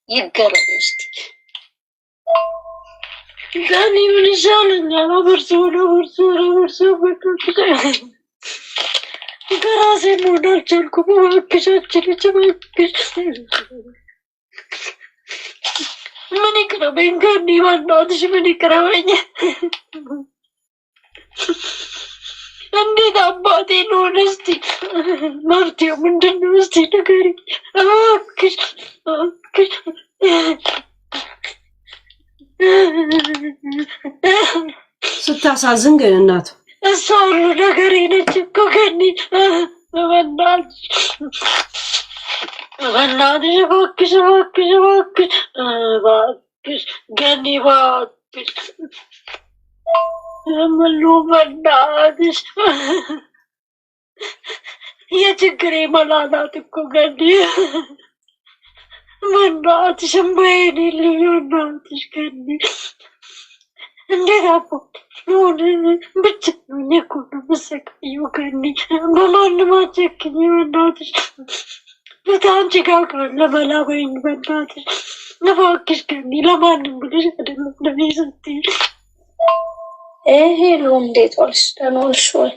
ይገረሙ እስቲ። ገኒ ምን ይሻለኛል? አበርሶ ከራሴ መሆን አልቻልኩም። እባክሽ አችልች፣ እባክሽ ምን ይቅረበኝ ገኒ፣ በእናትሽ ምን ይቅረበኝ? እንዴት አባቴ ልሆን? እስቲ መፍትሄው ምንድን ነው? እስቲ ንገሪኝ እባክሽ እባክሽ። ስታሳዝን ግን እናቱ እሷ ሁሉ ነገር ነች እኮ ገኒ። በእናትሽ እባክሽ እባክሽ እባክሽ እባክሽ ገኒ እባክሽ ምሉ በእናትሽ የችግሬ መላላት እኮ ገኒ። በእናትሽ እምባዬን የለኝ በእናትሽ ገኒ። እንዴት አባት ሆነ ብቻ ነው እኮ ነው የምሰቃየው ገኒ። በማንም አትጨክኝ በእናትሽ። አንቺ ጋር ካለ መላ በይኝ በእናትሽ እባክሽ ገኒ። ለማንም ብለሽ አይደለም ለኔ ስትይ። ሄሎ እንዴት ዋልሽ? ደህና ዋልሽ ወይ?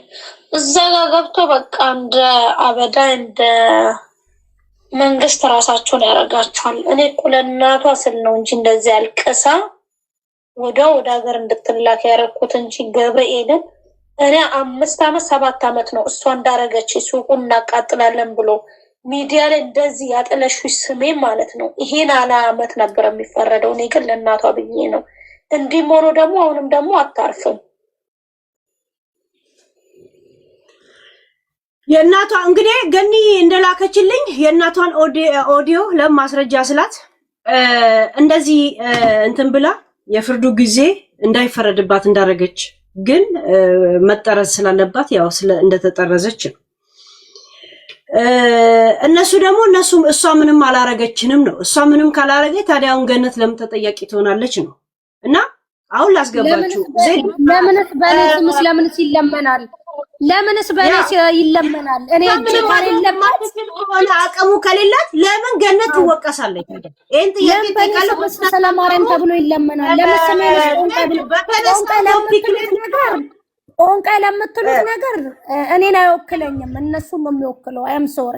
እዛ ጋር ገብቶ በቃ እንደ አበዳ እንደ መንግስት ራሳቸውን ያደርጋቸዋል። እኔ እኮ ለእናቷ ስል ነው እንጂ እንደዚህ አልቅሳ ወደ ሀገር እንድትላክ ያደረኩት እንጂ ገብርኤልን እኔ 5 ዓመት 7 ዓመት ነው እሷ እንዳረገች ሱቁን እናቃጥላለን ብሎ ሚዲያ ላይ እንደዚህ ያጠለሹሽ ስሜ ማለት ነው። ይሄን አላ ዓመት ነበር የሚፈረደው። እኔ ግን ለእናቷ ብዬ ነው። እንዲህም ሆኖ ደግሞ አሁንም ደግሞ አታርፍም። የእናቷ እንግዲህ ገኒ እንደላከችልኝ የእናቷን ኦዲዮ ለማስረጃ ስላት እንደዚህ እንትን ብላ የፍርዱ ጊዜ እንዳይፈረድባት እንዳረገች ግን መጠረዝ ስላለባት ያው እንደተጠረዘች ነው። እነሱ ደግሞ እሷ ምንም አላረገችንም ነው። እሷ ምንም ካላረገች ታዲያ አሁን ገነት ለምን ተጠያቂ ትሆናለች ነው። እና አሁን ላስገባችሁ ለምንስ በነስምስ ለምንስ ይለመናል? ለምንስ በነስ ይለመናል? እኔ እጄ ካለለማት ሆነ አቅሙ ከሌላት ለምን ገነት ትወቀሳለች? ይሄን ጥያቄ ተቃለው ሰላም ማርያም ተብሎ ይለመናል። ለምስመን ኦንቃ ለምትሉት ነገር እኔን አይወክለኝም፣ እነሱን ነው የሚወክለው። አም ሶሪ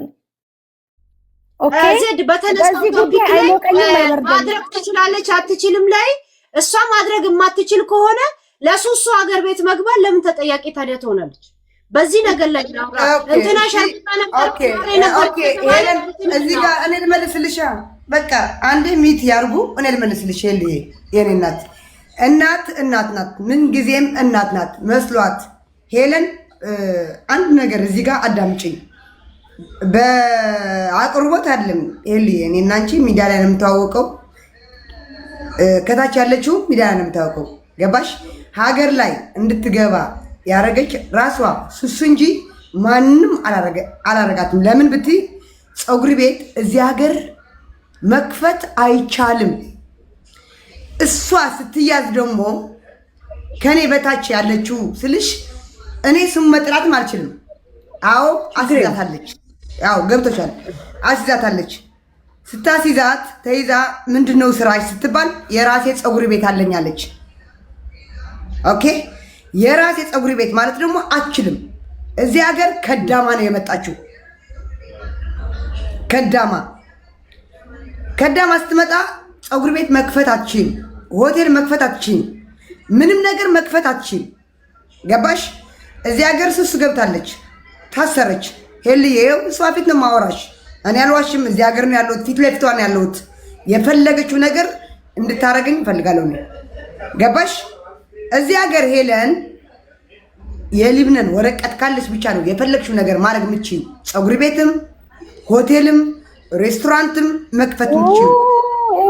ኦኬ። ዘድ በተነሳው ቶፒክ ላይ ማድረግ ትችላለች አትችልም ላይ እሷ ማድረግ የማትችል ከሆነ ለሱሱ ሀገር ቤት መግባት ለምን ተጠያቂ ታዲያ ትሆናለች? በዚህ ነገር ላይ ነው እንትና ሻንጣ ነበር። ኦኬ ሄለን እዚህ ጋር እኔ ልመልስልሽ። በቃ አንዴ ሚት ያርጉ፣ እኔ ልመልስልሽ። የኔ እናት ናት፣ ምን ጊዜም እናት ናት መስሏት። ሄለን አንድ ነገር እዚህ ጋር አዳምጪኝ። በአቅርቦት አይደለም እኔ እና አንቺ ሚዲያ ላይ ነው የምታወቀው፣ ከታች ያለችው ሚዲያ ላይ ነው የምታወቀው። ገባሽ? ሀገር ላይ እንድትገባ ያረገች ራሷ ሱሱ እንጂ ማንንም አላረጋትም። ለምን ብትይ ፀጉር ቤት እዚህ ሀገር መክፈት አይቻልም። እሷ ስትያዝ ደግሞ ከኔ በታች ያለችው ስልሽ እኔ ስም መጥራትም አልችልም። አዎ አስይዛታለች። ያው ገብቶሻል። አስይዛታለች። ስታስይዛት ተይዛ ምንድነው ስራሽ ስትባል የራሴ ፀጉር ቤት አለኝ አለች። ኦኬ የራሴ ፀጉር ቤት ማለት ደግሞ አትችልም። እዚህ ሀገር ከዳማ ነው የመጣችው። ከዳማ ስትመጣ ፀጉር ቤት መክፈት አትችልም። ሆቴል መክፈት አትችልም። ምንም ነገር መክፈት አትችልም። ገባሽ? እዚህ ሀገር ስስ ገብታለች፣ ታሰረች። ሄልዬ እሷ ፊት ነው ማወራሽ። እኔ አልዋሽም። እዚህ ሀገር ነው ያለሁት፣ ፊት ለፊቷ ነው ያለሁት። የፈለገችው ነገር እንድታረገኝ እፈልጋለሁ። ገባሽ? እዚህ ሀገር ሄለን የሊብነን ወረቀት ካለች ብቻ ነው የፈለግሽው ነገር ማድረግ የምትችይው። ፀጉር ቤትም ሆቴልም ሬስቶራንትም መክፈት የምትችይው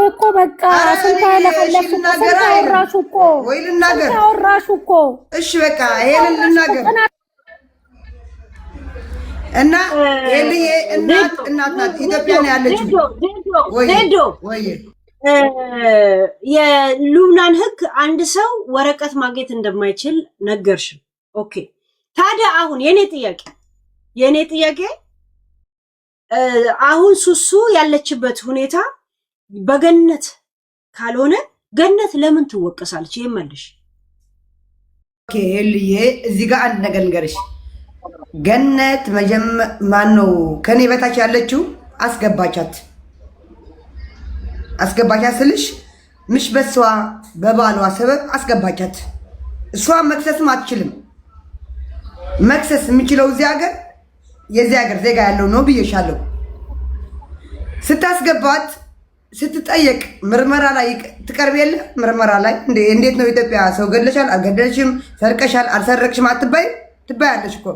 እኮ በቃ ስንት ያለፈለኩ ታወራሹ እኮ ወይ ልናገር ታወራሹ እኮ እሺ በቃ ይሄንን ልናገር እና ሄልዬ እናት ናት። ኢትዮጵያ ነው ያለችው። ወይ የሉብናን ህግ አንድ ሰው ወረቀት ማግኘት እንደማይችል ነገርሽ። ኦኬ ታዲያ አሁን የኔ ጥያቄ አሁን ሱሱ ያለችበት ሁኔታ በገነት ካልሆነ ገነት ለምን ትወቀሳለች? ይመልሽ። ኦኬ ሄልዬ እዚህ ጋር አንድ ነገር ንገርሽ። ገነት ማን ነው ከኔ በታች ያለችው? አስገባቻት ስልሽ ምሽ በሷ በባሏ ሰበብ አስገባቻት። እሷ መክሰስም አትችልም። መክሰስ የምችለው እዚህ ሀገር የዚህ ሀገር ዜጋ ያለው ነው ብዬሻለሁ። ስታስገባት ስትጠየቅ ምርመራ ላይ ትቀርብ የለ ምርመራ ላይ እንዴት ነው ኢትዮጵያ ሰው ገድለሻል አልገደልሽም፣ ሰርቀሻል አልሰረቅሽም አትባይ ትባያለሽ እኮ።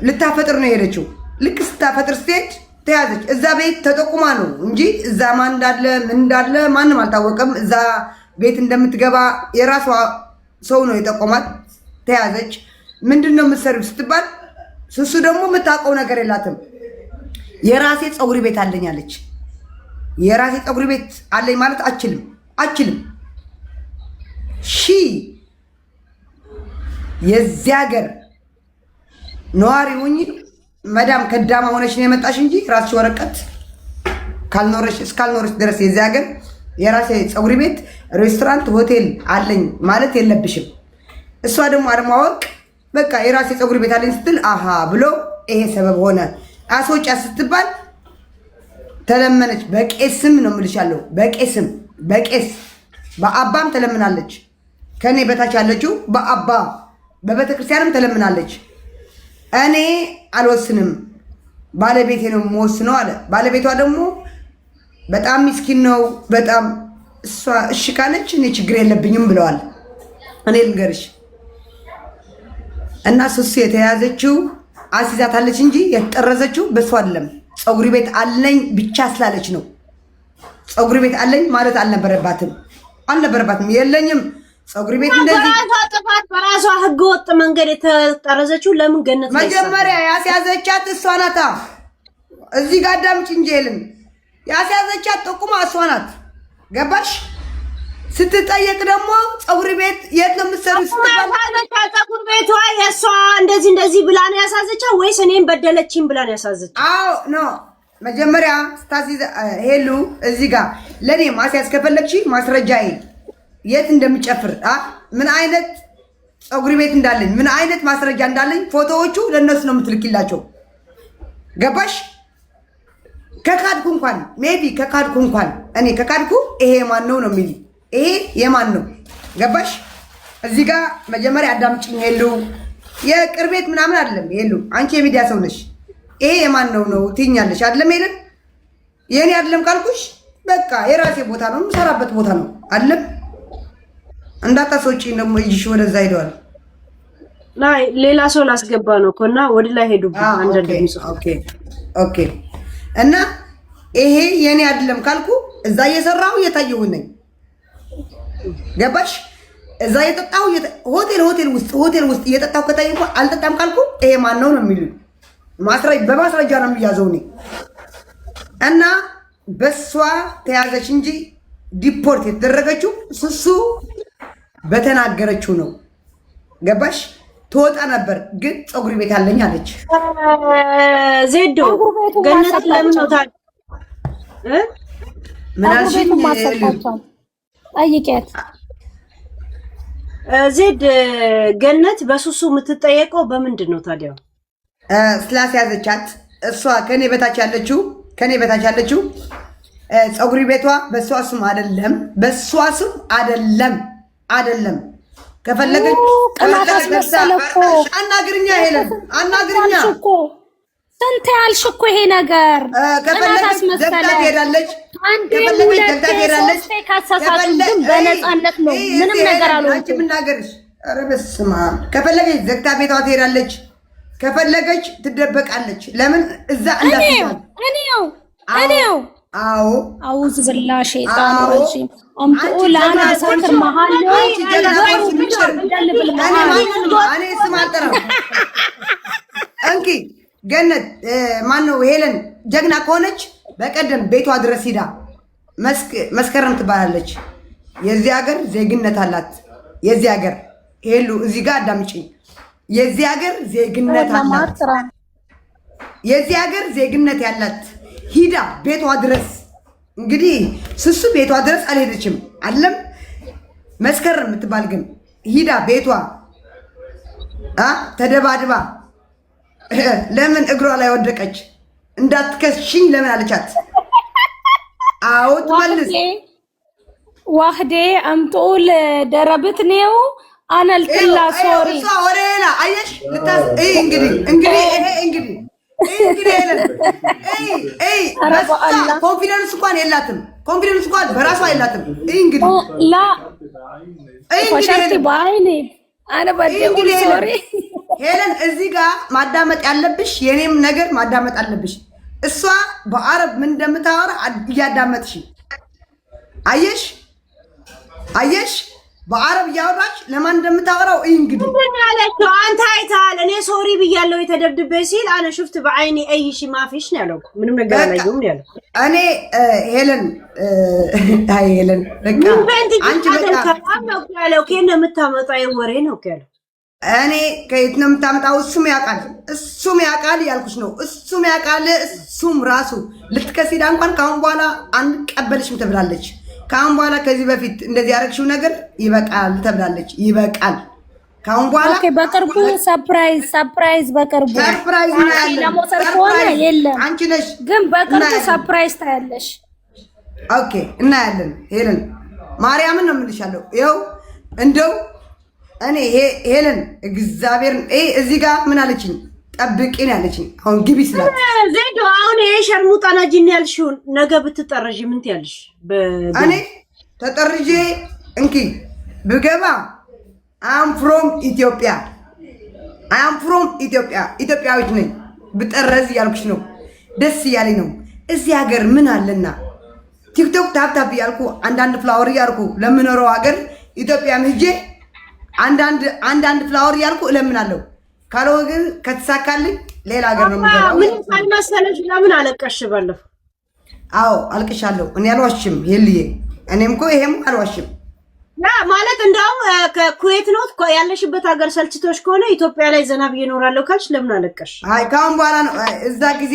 ልታፈጥር ነው የሄደችው። ልክ ስታፈጥር ስትሄድ ተያዘች። እዛ ቤት ተጠቁማ ነው እንጂ እዛ ማን እንዳለ ምን እንዳለ ማንም አልታወቀም። እዛ ቤት እንደምትገባ የራሷ ሰው ነው የጠቆማት። ተያዘች። ምንድነው የምትሰሪው ስትባል ሱሱ ደግሞ የምታውቀው ነገር የላትም። የራሴ ፀጉር ቤት አለኝ አለች። የራሴ ፀጉር ቤት አለኝ ማለት አችልም። የዚህ ሀገር ነዋሪ ሁኚ መዳም ከዳማ ሆነሽ ነው የመጣሽ እንጂ ራስሽ ወረቀት እስካልኖረሽ ድረስ የዚህ ሀገር የራሴ ፀጉር ቤት ሬስቶራንት ሆቴል አለኝ ማለት የለብሽም። እሷ ደግሞ አለማወቅ በቃ የራሴ ፀጉር ቤት አለኝ ስትል አሃ ብሎ ይሄ ሰበብ ሆነ። አስወጫ ስትባል ተለመነች። በቄስም ነው የምልሻለሁ። በቄስ በአባም ተለምናለች። ከኔ በታች ያለችው በአባ በቤተክርስቲያንም ተለምናለች። እኔ አልወስንም ባለቤቴ ነው የምወስነው አለ። ባለቤቷ ደግሞ በጣም ምስኪን ነው በጣም። እሷ እሺ ካለች እኔ ችግር የለብኝም ብለዋል። እኔ ልንገርሽ እና ሱሱ የተያዘችው አስይዛታለች እንጂ የተጠረዘችው በሷ አይደለም። ፀጉር ቤት አለኝ ብቻ ስላለች ነው። ፀጉር ቤት አለኝ ማለት አልነበረባትም። የለኝም ፀጉር ቤት እንደዚህ በራሷ ህገወጥ መንገድ የተጠረዘችው ለምን ገነት መጀመሪያ ያስያዘቻት እሷ ናታ። እዚህ ጋር አዳምጪ እንጂ የለም ያስያዘቻት ጥቁማ እሷ ናት። ገባሽ? ስትጠየቅ ደግሞ ፀጉር ቤት የት ነው የምትሰሪው ስትባል ፀጉር ቤቷ የእሷ እንደዚህ ብላ ነው ያሳዘቻት ወይስ እኔም በደለችኝ ብላ ነው ያሳዘቻት? አዎ ኖ መጀመሪያ ስታሲዝ ሄሉ እዚህ ጋር ለኔ ማስያዝ ከፈለግሽ ማስረጃዬ የት እንደምጨፍር ምን አይነት ፀጉር ቤት እንዳለኝ ምን አይነት ማስረጃ እንዳለኝ ፎቶዎቹ ለነሱ ነው የምትልኪላቸው። ገባሽ? ከካድኩ እንኳን ሜቢ እኔ ከካድኩ ይሄ ማን ነው የሚል ይሄ የማን ነው? ገባሽ? እዚህ ጋር መጀመሪያ አዳምጪኝ ሄሉ። የቅርቤት ምናምን አይደለም ሄሉ፣ አንቺ የሚዲያ ሰው ነሽ። ይሄ የማን ነው ትይኛለሽ አይደለም? ሄለን የኔ አይደለም ካልኩሽ በቃ የራሴ ቦታ ነው የምሰራበት ቦታ ነው አይደለም? እንዳታስወጪ ደግሞ እጅሽ ወደዛ ሄደዋል። ላይ ሌላ ሰው ላስገባ ነው እኮና ወደ ላይ ሄዱብኝ አንደድ ሚጽፍ። ኦኬ እና ይሄ የኔ አይደለም ካልኩ እዛ እየሰራሁ እየታየሁ ነኝ። ገባሽ? እዛ እየጠጣሁ ሆቴል ውስጥ እየጠጣሁ ከታየሁ አልጠጣም ካልኩ ይሄ ማን ነው የሚሉኝ። በማስረጃ ነው የሚያዘው እኔ እና በሷ ተያዘች እንጂ ዲፖርት የተደረገችው ሱሱ በተናገረችው ነው። ገባሽ? ትወጣ ነበር ግን ፀጉር ቤት አለኝ አለች። ዜዶ ገነት ለምን ነው ታዲያ ምን አልሽኝ? ጠይቄት ዜድ ገነት በሱሱ የምትጠየቀው በምንድን ነው ታዲያ? ስላስያዘቻት እሷ ከኔ በታች ያለችው ፀጉር ቤቷ በሷ ስም አይደለም ከፈለገች ቅናት አስመሰለ እኮ። አናግርኛ ሄለን አናግርኛ እኮ ስንት ያልሽ እኮ ይሄ ነገር ቅናት አስመሰለ። ሄዳለች አንዴ ሁለቴ ሶስቴ ካሳሳቱ ግን በነፃነት ነው ምንም ነገር አልሆነም። አንቺ ምናገርሽ? ኧረ በስመ አብ። ከፈለገች ዘግታ ቤቷ ትሄዳለች፣ ከፈለገች ትደበቃለች። ለምን እዛ እንዳትታል እኔው አዎ አውዝ ብላ ሸይጣን ረጂም አምጡ ለአና ሰክር መሃል እኔ ስም አልጠራም። እንኪ ገነት ማነው ሄለን ጀግና ከሆነች በቀደም ቤቷ ድረስ ሂዳ መስከረም ትባላለች። የዚህ ሀገር ዜግነት አላት። የዚህ ሀገር ሄሉ እዚህ ጋር አዳምጪኝ። የዚህ ሀገር ዜግነት አላት። የዚህ ሀገር ዜግነት ያላት ሂዳ ቤቷ ድረስ እንግዲህ ስሱ ቤቷ ድረስ አልሄደችም አይደለም። መስከረም የምትባል ግን ሂዳ ቤቷ ተደባድባ ለምን እግሯ ላይ ወደቀች? እንዳትከሽኝ ለምን አለቻት? አዎ ትመልስ ዋህዴ አምጡል ደረብት ነው አነልጥላ ሶሪ እሷ ወሬላ አየሽ እንግዲህ ኮንፊደንስ እንኳን የላትም። ኮንፊደንስ እንኳን በራሷ የላትም። እንግዲህ ላ ኮሸርቲ ባይኔ አነ በደጉል ሶሪ ሄለን እዚህ ጋር ማዳመጥ ያለብሽ የኔም ነገር ማዳመጥ አለብሽ። እሷ በአረብ ምን እንደምታወራ እያዳመጥሽ አየሽ በአረብ እያወራች ለማን እንደምታወራው እንግዲህ ምን ያለችው አንተ አይተሃል። እኔ ሶሪ ብያለሁ የተደብድቤ ሲል አነ ሽፍት በአይኔ አይሽ ማፊሽ ነው ያለው። ምንም ነገር አላየሁም ነው ያለው። እኔ ሄለን በቃ አንቺ በቃ ነው ያለው። ከእነ የምታመጣው የወሬ ነው ያለው። እኔ ከየት ነው የምታመጣው? እሱም ያውቃል ያልኩሽ ነው። እሱም ያውቃል። እሱም ራሱ ልትከሲዳ እንኳን ካሁን በኋላ አንቀበልሽም ተብላለች። ካሁን በኋላ ከዚህ በፊት እንደዚህ ያደረግሽው ነገር ይበቃል ተብላለች። ይበቃል ካሁን በኋላ ኦኬ። በቅርቡ ሰርፕራይዝ በቅርቡ ሰርፕራይዝ ነው ያለው። ለሞሰር ከሆነ የለም አንቺ ነሽ ግን በቅርቡ ሰርፕራይዝ ታያለሽ። ኦኬ እናያለን። ሄለን ማርያምን ነው የምልሻለሁ። ይኸው እንደው እኔ ሄለን እግዚአብሔርን እዚህ ጋር ምን አለችኝ? ጠብቂኝ ያለችኝ። አሁን ግቢ ስላት ዜዶ አሁን ይሄ ሸርሙጣ ናጂን ያልሽው ነገ ብትጠረጂ ምን ትያለሽ? እኔ ተጠርጄ እንኪ ብገባ አም ፍሮም ኢትዮጵያ ኢትዮጵያዊት ነኝ። ብጠረዝ ያልኩሽ ነው። ደስ እያለኝ ነው። እዚህ ሀገር ምን አለና ቲክቶክ ታፕታፕ ያልኩ አንዳንድ ፍላወር ያልኩ ለምኖረው ሀገር ኢትዮጵያም ሂጄ አንዳንድ ፍላወር ያልኩ እለምናለሁ። ካለው ግን ከተሳካልኝ ሌላ ሀገር ነው የምገባው። ምን ካልመሰለሽ ለምን አለቀሽ ባለፈው? አዎ አልቅሻለሁ። እኔ አልዋሽም ሄልዬ። እኔም እኮ ይሄም አልዋሽም። ያ ማለት እንደውም ከኩዌት ነው ያለሽበት ሀገር ሰልችቶሽ ከሆነ ኢትዮጵያ ላይ ዘና ብዬ እኖራለሁ ካልሽ ለምን አለቀሽ? አይ ካሁን በኋላ ነው እዛ ጊዜ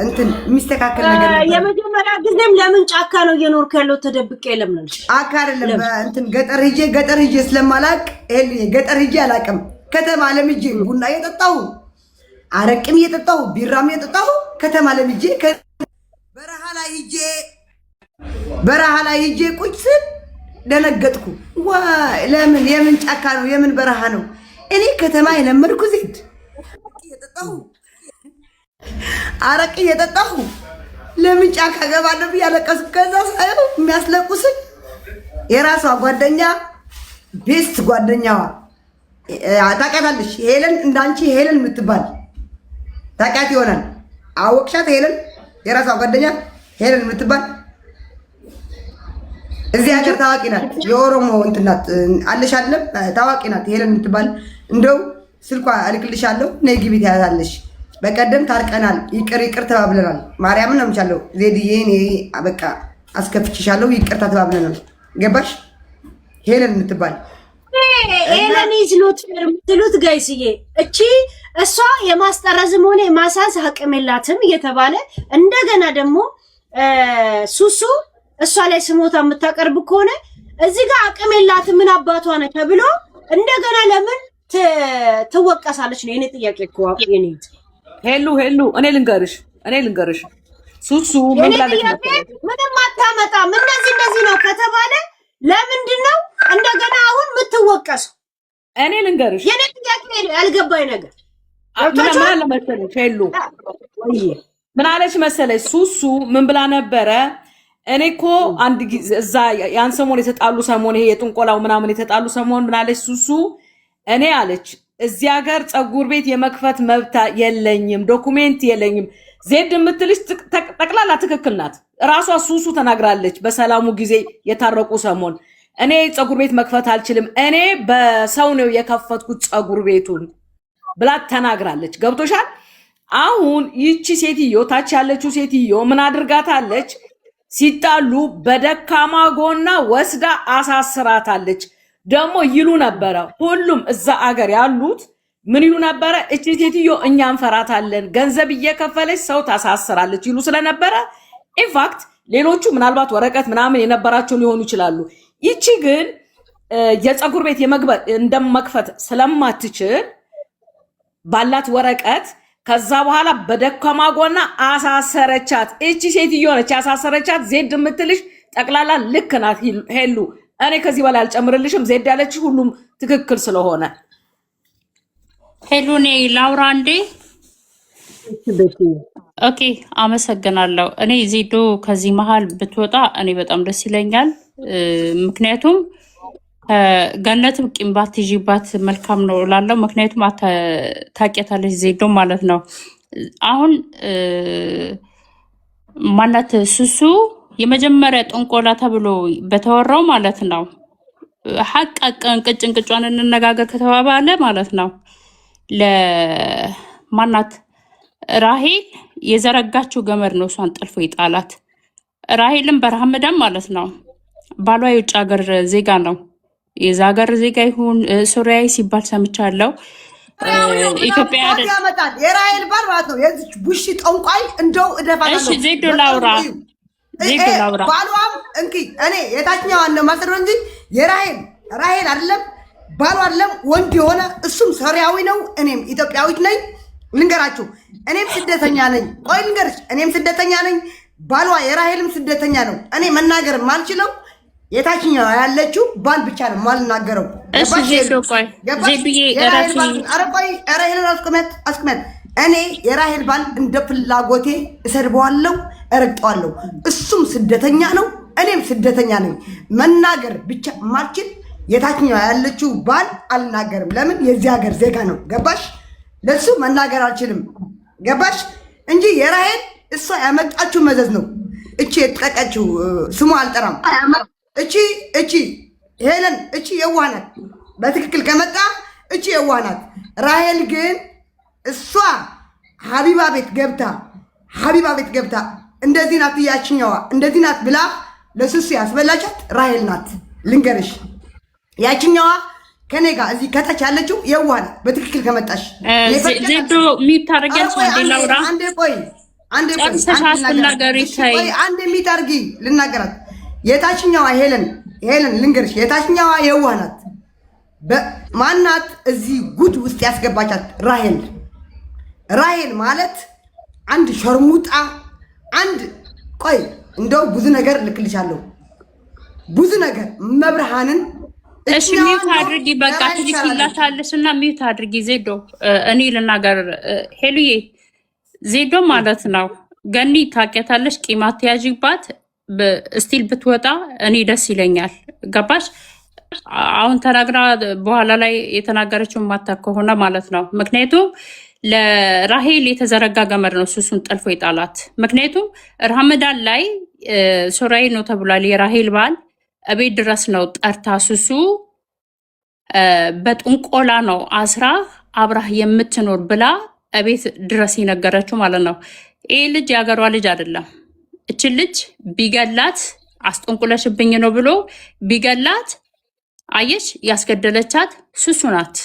እንትን የሚስተካከል ነገር ነው። የመጀመሪያ ጊዜም ለምን ጫካ ነው እየኖርኩ ያለው ተደብቄ ለምን ጫካ አይደለም እንትን ገጠር ሂጄ ስለማላቅ ሄልዬ ገጠር ሂጄ አላቅም። ከተማ ለምጄ ቡና እየጠጣሁ አረቅም እየጠጣሁ ቢራም እየጠጣሁ ከተማ ለምጄ በረሃ ላይ ሂጄ ቁጭ ስል ደነገጥኩ። ዋይ ለምን የምን ጫካ ነው የምን በረሃ ነው? እኔ ከተማ የለመድኩ ዜድ አረቅ እየጠጣሁ ለምን ጫካ ገባለሁ ብዬ አለቀስኩ። ከዛ ሳየው የሚያስለቁስኝ የራሷ ጓደኛ ቤስት ጓደኛዋ ታውቂያታለሽ? ሄለን እንዳንቺ ሄለን የምትባል ታውቂያት ይሆናል። አወቅሻት? ሄለን የራሷ ጓደኛ ሄለን የምትባል እዚህ ሀገር ታዋቂ ናት። የኦሮሞ እንትን ናት አለሽ አይደለም? ታዋቂ ናት ሄለን የምትባል። እንደው ስልኳ እልክልሻለሁ። ነይ ግቢ ትያዛለሽ። በቀደም ታርቀናል፣ ይቅር ተባብለናል። ማርያምን ነው የምቻለው ዜድዬ። እኔ በቃ አስከፍችሻለሁ ይቅርታ ተባብለናል። ገባሽ? ሄለን የምትባል ሄለን ኢዝ ኖት ፌር የምትሉት ጋይስዬ፣ እሷ የማስጠረዝም ሆነ የማሳዝ አቅም የላትም እየተባለ እንደገና ደግሞ ሱሱ እሷ ላይ ስሞታ የምታቀርብ ከሆነ እዚህ ጋር አቅም የላትም ምን አባቷ ነው ተብሎ እንደገና ለምን ትወቀሳለች ነው የኔ ጥያቄ እኮ። የኔ ሄሉ እኔ ልንገርሽ ሱሱ ምን ብላለች? ምንም አታመጣም እንደዚህ ነው ከተባለ ለምንድን ነው እንደገና አሁን የምትወቀሰው? እኔ ልንገርሽ የኔ ጥያቄ ያልገባኝ ነገር ምን አለ መሰለሽ ሄሉ ምን አለች መሰለሽ ሱሱ ምን ብላ ነበረ? እኔ እኮ አንድ ጊዜ እዛ ያን ሰሞን የተጣሉ ሰሞን ይሄ የጥንቆላው ምናምን የተጣሉ ሰሞን ምን አለች ሱሱ? እኔ አለች እዚህ ሀገር ፀጉር ቤት የመክፈት መብት የለኝም፣ ዶኩሜንት የለኝም። ዜድ የምትልሽ ጠቅላላ ትክክል ናት። ራሷ ሱሱ ተናግራለች። በሰላሙ ጊዜ የታረቁ ሰሞን እኔ ፀጉር ቤት መክፈት አልችልም፣ እኔ በሰው ነው የከፈትኩት ፀጉር ቤቱን ብላ ተናግራለች። ገብቶሻል? አሁን ይቺ ሴትዮ ታች ያለችው ሴትዮ ምን አድርጋታለች? ሲጣሉ በደካማ ጎና ወስዳ አሳስራታለች። ደግሞ ይሉ ነበረ ሁሉም እዛ አገር ያሉት ምን ይሉ ነበረ? እቺ ሴትዮ እኛ እንፈራታለን፣ ገንዘብ እየከፈለች ሰው ታሳስራለች ይሉ ስለነበረ ኢንፋክት ሌሎቹ ምናልባት ወረቀት ምናምን የነበራቸው ሊሆኑ ይችላሉ። ይቺ ግን የፀጉር ቤት እንደመክፈት ስለማትችል ባላት ወረቀት ከዛ በኋላ በደካማ ጎና አሳሰረቻት። እቺ ሴትዮ ነች ያሳሰረቻት። ዜድ የምትልሽ ጠቅላላ ልክ ናት ሄሉ። እኔ ከዚህ በላይ አልጨምርልሽም። ዜድ ያለች ሁሉም ትክክል ስለሆነ ሄሉ እኔ ላውራ እንዴ? ኦኬ አመሰግናለሁ። እኔ ዜዶ ከዚህ መሀል ብትወጣ እኔ በጣም ደስ ይለኛል። ምክንያቱም ገነትም ቂም ባትይዥባት መልካም ነው እላለሁ። ምክንያቱም ታውቂያታለሽ ዜዶ ማለት ነው። አሁን ማናት ሱሱ የመጀመሪያ ጥንቆላ ተብሎ በተወራው ማለት ነው ሐቅ ቅጭን እንነጋገር ከተባባለ ማለት ነው ለማናት ራሄል የዘረጋችው ገመድ ነው እሷን ጠልፎ ይጣላት። ራሄልም በረሃመዳም ማለት ነው ባሏ የውጭ ሀገር ዜጋ ነው። የዛ ሀገር ዜጋ ይሁን ሱሪያዊ ሲባል ሰምቻለሁ። ኢትዮጵያ ያመጣል የራሄል ባል ማለት ነው። የዚህ ቡሺ ጠንቋይ እንደው እደፋታለሁ። እሺ ዜዶ ላውራ ባሏም እንኪ እኔ የታችኛዋን ነው ማሰረው እንጂ የራሄል አይደለም ባሏ አይደለም ወንድ የሆነ እሱም ሶሪያዊ ነው። እኔም ኢትዮጵያዊት ነኝ። ልንገራችሁ እኔም ስደተኛ ነኝ። ቆይ ልንገርሽ እኔም ስደተኛ ነኝ። ባሏ የራሄልም ስደተኛ ነው። እኔ መናገር ማልችለው የታችኛዋ ያለችው ባል ብቻ ነው ማልናገረው። እሺ ዜዶ ቆይ ዜብዬ ራሄልን አስቀመጥ። እኔ የራሄል ባል እንደ ፍላጎቴ እሰድበዋለሁ፣ እረግጠዋለሁ። እሱም ስደተኛ ነው፣ እኔም ስደተኛ ነኝ። መናገር ብቻ ማልችል የታችኛዋ ያለችው ባል አልናገርም። ለምን? የዚህ ሀገር ዜጋ ነው። ገባሽ? ለሱ መናገር አልችልም። ገባሽ? እንጂ የራሄል እሷ ያመጣችው መዘዝ ነው። እቺ የተጠቀችው ስሙ አልጠራም። እቺ ሄለን እቺ የዋህ ናት። በትክክል ከመጣ እቺ የዋህ ናት። ራሄል ግን እሷ ሀቢባ ቤት ገብታ እንደዚህ ናት ያችኛዋ እንደዚህ ናት ብላ ለሱሱ ያስበላቻት ራሄል ናት። ልንገርሽ ያችኛዋ ከኔ ጋር እዚህ ከታች ያለችው የዋህ ናት። በትክክል ከመጣሽ ዜዶ ሚት ታረጋግጥ እንደላውራ አንዴ ሚት አርጊ ልናገራት። የታችኛዋ ሄለን ልንገርሽ የታችኛዋ የዋህ ናት። ማናት እዚህ ጉድ ውስጥ ያስገባቻት ራሄል ማለት አንድ ሸርሙጣ ቆይ እንደው ብዙ ነገር ልክልሻለሁ። ብዙ ነገር መብርሃንን እሺ ሚውት አድርጊ። በቃ ትልኪላታለሽና ሚውት አድርጊ። ዜዶ እኔ ልናገር ሄሉዬ ዜዶ ማለት ነው ገኒ ታውቂያታለሽ። ቂማት ያዥባት ስቲል ብትወጣ እኔ ደስ ይለኛል። ገባሽ? አሁን ተናግራ በኋላ ላይ የተናገረችውን ማታ ከሆነ ማለት ነው። ምክንያቱም ለራሄል የተዘረጋ ገመድ ነው ሱሱን ጠልፎ ይጣላት። ምክንያቱም ረመዳን ላይ ሶራይ ነው ተብሏል። የራሄል ባል እቤት ድረስ ነው ጠርታ ሱሱ በጥንቆላ ነው አስራ አብራህ የምትኖር ብላ እቤት ድረስ የነገረችው ማለት ነው። ይህ ልጅ የሀገሯ ልጅ አይደለም። እች ልጅ ቢገላት አስጠንቁለሽብኝ ነው ብሎ ቢገላት አየሽ ያስገደለቻት ሱሱ ናት።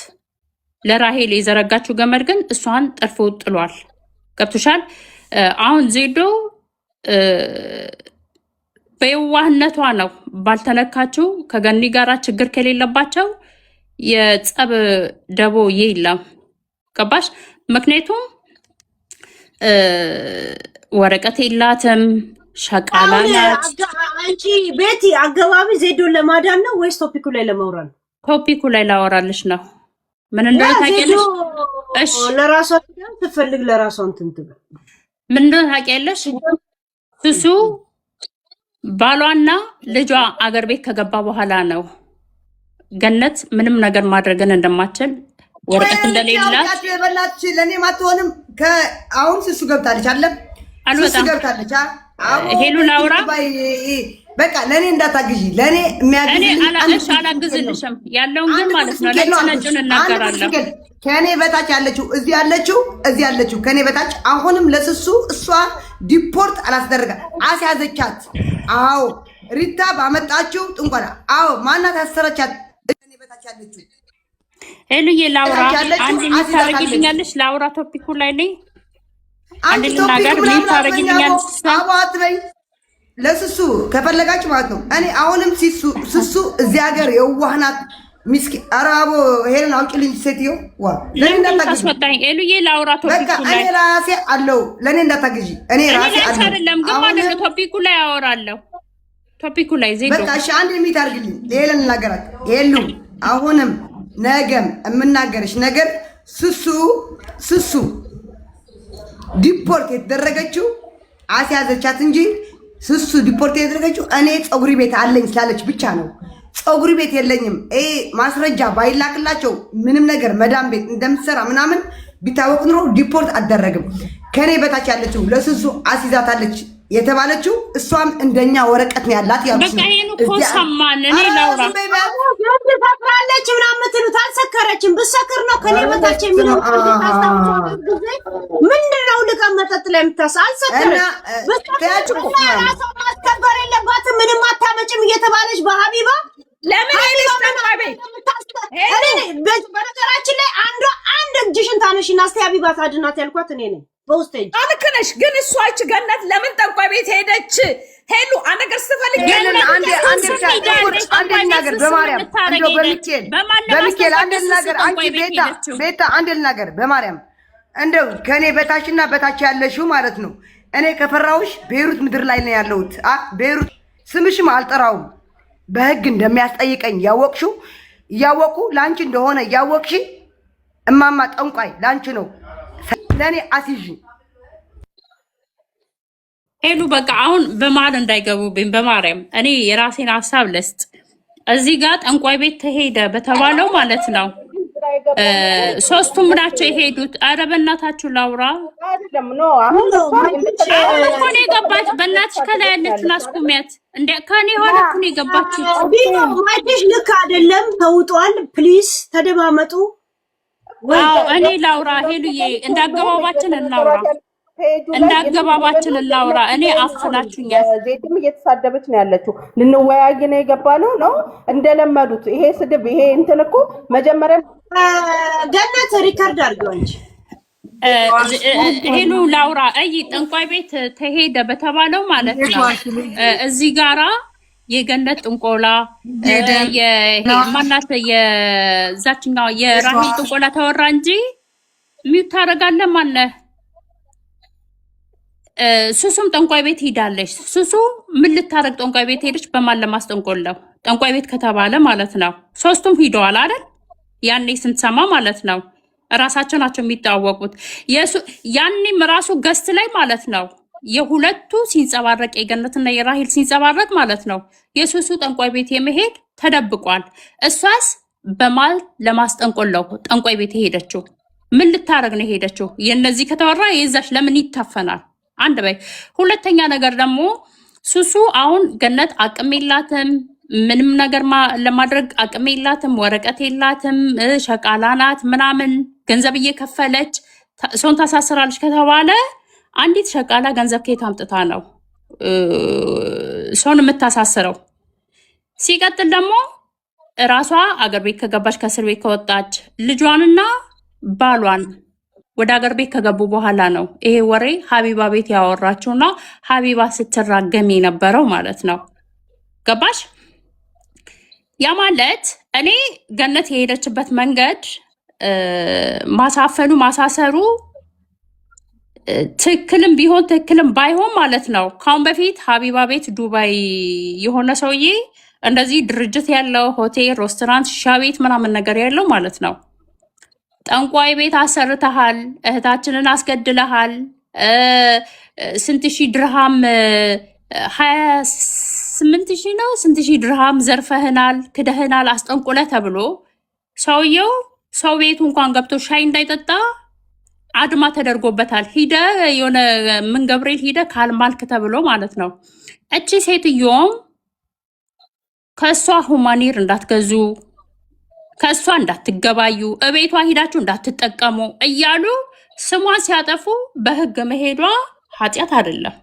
ለራሄል የዘረጋችው ገመድ ግን እሷን ጠልፎ ጥሏል። ገብቶሻል? አሁን ዜዶ በየዋህነቷ ነው ባልተነካችው ከገኒ ጋራ ችግር ከሌለባቸው የጸብ ደቦ የለም። ገባሽ? ምክንያቱም ወረቀት የላትም ሸቃላ ናት። አንቺ ቤቲ አገባቢ ዜዶን ለማዳን ነው ወይስ ቶፒኩ ላይ ለማውራት ነው? ቶፒኩ ላይ ላወራልሽ ነው። ምን እንደሆነ ታውቂያለሽ? እሺ ለራሷ ትፈልግ ለራሷ እንትን ትበል። ምን እንደሆነ ታውቂያለሽ? ሱሱ ባሏና ልጇ አገር ቤት ከገባ በኋላ ነው ገነት ምንም ነገር ማድረግን እንደማትችል ወረቀት እንደሌላት በላች። ለኔ ማትሆንም አሁን ሱሱ ገብታለች አለ ሱሱ ገብታለች። ሄሉ ላውራ በቃ ለኔ እንዳታግዢ ለኔ የሚያግዝልሽ አላግዝልሽም ያለውን ግን ማለት ነው ለነጭን እናገራለሁ። ከኔ በታች ያለችው እዚህ ያለችው ከኔ በታች አሁንም ለሱሱ እሷ ዲፖርት አላስደረጋ አስያዘቻት። አዎ ሪታ ባመጣችው ጥንቆላ አዎ ማናት ያሰረቻት ከኔ በታች ያለችው። ሄሉዬ ላውራ አንድ ታረጊልኛለሽ? ላውራ ቶፒኩ ላይ ነኝ። አንድ ነገር ምን ታረጊልኛለሽ? አባት በይ ለሱሱ ከፈለጋችሁ ማለት ነው። እኔ አሁንም ሱሱ እዚህ ሀገር የዋህናት ምስኪን አራቦ ሄለን አውጪልኝ ሴትዮ ዋ ለኔ እንዳታግዢ ኤሉዬ ላውራ ቶፒኩ ላይ እኔ ራሴ አለው ለኔ እንዳታግዢ እኔ ራሴ አለው አይደለም ግን ማለት ነው ቶፒኩ ላይ አወራለሁ። ቶፒኩ ላይ ዜዶ በቃ እሺ አንድ የሚታርግልኝ ሌላን ነገራት ሄሉ አሁንም ነገም የምናገርሽ ነገር ሱሱ ዲፖርት የተደረገችው አስያዘቻት እንጂ ሱሱ ዲፖርት የተደረገችው እኔ ፀጉሪ ቤት አለኝ ስላለች ብቻ ነው። ፀጉሪ ቤት የለኝም ማስረጃ ባይላክላቸው ምንም ነገር መዳም ቤት እንደምትሰራ ምናምን ቢታወቅ ኑሮ ዲፖርት አደረግም። ከኔ በታች ያለችው ለሱሱ አስይዛታለች የተባለችው እሷም እንደኛ ወረቀት ነው ያላት ያሉት በቃ ይሄን እኮ ሰማን። እኔ ላውራ ተፈራለች ምናምን የምትሉት አልሰከረችም። ብትሰክር ነው ከኔ በታች የሚለው ምንድነው? ልቃ መጠጥ ላይ አልሰከረች። ማስከበር የለባትም ምንም አታመጭም እየተባለች በሀቢባ ለምን በነገራችን ላይ አንድ እጅሽን ታነሽና እስቲ ሀቢባ ታድናት ያልኳት እኔ ነኝ። በውስጥ ልክ ነሽ። ግን እሷ እች ገነት ለምን ጠንቋይ ቤት ሄደች? ሄሉ አንድ ነገር ስትፈልግ አንድ ነገር በማርያም እንደው በሚካኤል አንድ ነገር አንቺ ቤታ አንድ ነገር በማርያም እንደው ከኔ በታችና በታች ያለሽው ማለት ነው። እኔ ከፈራውሽ ቤይሩት ምድር ላይ ነው ያለሁት። ቤይሩት ስምሽም አልጠራውም በህግ እንደሚያስጠይቀኝ ያወቅሽው እያወቁ ላንቺ እንደሆነ ያወቅሽ እማማ ጠንቋይ ላንቺ ነው ለኔ አሲጂ ሄሉ በቃ አሁን በመሀል እንዳይገቡብኝ በማርያም እኔ የራሴን ሀሳብ ልስጥ። እዚህ ጋር ጠንቋይ ቤት ተሄደ በተባለው ማለት ነው ሶስቱም ናቸው የሄዱት። ኧረ በእናታችሁ ላውራ አሁን እኮ ነው የገባች። በእናትሽ ከላይ ያለችውን አስቁሚያት እንደ ከኔ ሆነ እኮ ነው የገባችው። ማይሽ ልክ አይደለም። ተውጧል። ፕሊዝ ተደማመጡ። እኔ ላውራ ሄሉዬ እንዳገባባችን እናውራ። እኔ አፍናችሁኛል። ዜድም እየተሳደበች ነው ያለችው። ልንወያይ ነው የገባነው ነው እንደለመዱት። ይሄ ስድብ ይሄ እንትን እኮ መጀመሪያ ገነት ሪከርድ አድርገው እንጂ ሄሉ ላውራ ጠንቋይ ቤት ተሄደ በተባለው ማለት ነው እዚህ ጋራ የገነት ጥንቆላ ማናት የዛችኛው የራሂል ጥንቆላ ተወራ እንጂ ሚውት ታደርጋለህ ማነህ? ሱሱም ጠንቋይ ቤት ሄዳለች። ሱሱ ምን ልታረግ ጠንቋይ ቤት ሄደች? በማን ለማስጠንቆለው? ጠንቋይ ቤት ከተባለ ማለት ነው ሶስቱም ሂደዋል አይደል? ያኔ ስንሰማ ማለት ነው እራሳቸው ናቸው የሚታወቁት። ያኔም ራሱ ገስት ላይ ማለት ነው የሁለቱ ሲንጸባረቅ የገነትና የራሂል ሲንጸባረቅ ማለት ነው የሱሱ ጠንቋይ ቤት የመሄድ ተደብቋል። እሷስ በማል ለማስጠንቆለው ጠንቋይ ቤት የሄደችው ምን ልታረግ ነው የሄደችው? የነዚህ ከተወራ የዛች ለምን ይታፈናል? አንድ በይ። ሁለተኛ ነገር ደግሞ ሱሱ አሁን ገነት አቅም የላትም ምንም ነገር ለማድረግ አቅም የላትም፣ ወረቀት የላትም፣ ሸቃላ ናት ምናምን ገንዘብ እየከፈለች ሰውን ታሳስራለች ከተባለ አንዲት ሸቃላ ገንዘብ ከየት አምጥታ ነው ሰውን የምታሳስረው። ሲቀጥል ደግሞ ራሷ አገር ቤት ከገባች ከእስር ቤት ከወጣች ልጇንና ባሏን ወደ አገር ቤት ከገቡ በኋላ ነው ይሄ ወሬ ሀቢባ ቤት ያወራችውና ሀቢባ ስትራገም የነበረው ማለት ነው። ገባሽ? ያ ማለት እኔ ገነት የሄደችበት መንገድ ማሳፈኑ ማሳሰሩ ትክክልም ቢሆን ትክክልም ባይሆን ማለት ነው። ካሁን በፊት ሀቢባ ቤት ዱባይ የሆነ ሰውዬ እንደዚህ ድርጅት ያለው ሆቴል፣ ሬስቶራንት፣ ሻ ቤት ምናምን ነገር ያለው ማለት ነው ጠንቋይ ቤት አሰርተሃል፣ እህታችንን አስገድለሃል፣ ስንት ሺህ ድርሃም 28 ሺህ ነው ስንት ሺህ ድርሃም ዘርፈህናል፣ ክደህናል፣ አስጠንቁለ ተብሎ ሰውየው ሰው ቤቱ እንኳን ገብቶ ሻይ እንዳይጠጣ አድማ ተደርጎበታል። ሂደ የሆነ ምን ገብርኤል ሂደ ካልማልክ ተብሎ ማለት ነው። እቺ ሴትዮም ከእሷ ሁማኒር እንዳትገዙ ከእሷ እንዳትገባዩ እቤቷ ሂዳችሁ እንዳትጠቀሙ እያሉ ስሟን ሲያጠፉ በህግ መሄዷ ኃጢአት አይደለም።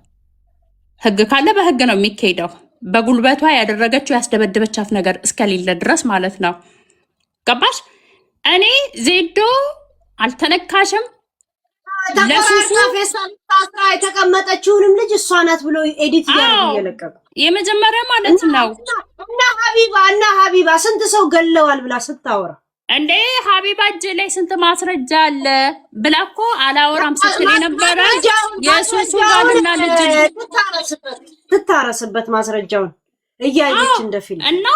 ህግ ካለ በህግ ነው የሚካሄደው። በጉልበቷ ያደረገችው ያስደበደበቻት ነገር እስከሌለ ድረስ ማለት ነው። ገባሽ? እኔ ዜዶ አልተነካሽም። ለሱሱ ታስራ የተቀመጠችውንም ልጅ እሷ ናት ብሎ ኤዲት እየለቀቁ የመጀመሪያ ማለት ነው። እና ሀቢባ ስንት ሰው ገለዋል ብላ ስታወራ እንዴ ሀቢባ እጅ ላይ ስንት ማስረጃ አለ ብላ እኮ አላወራም ስትል የነበረ የሱሱ ባልና ልጅ ትታረስበት ማስረጃውን እያየች እንደፊልም እና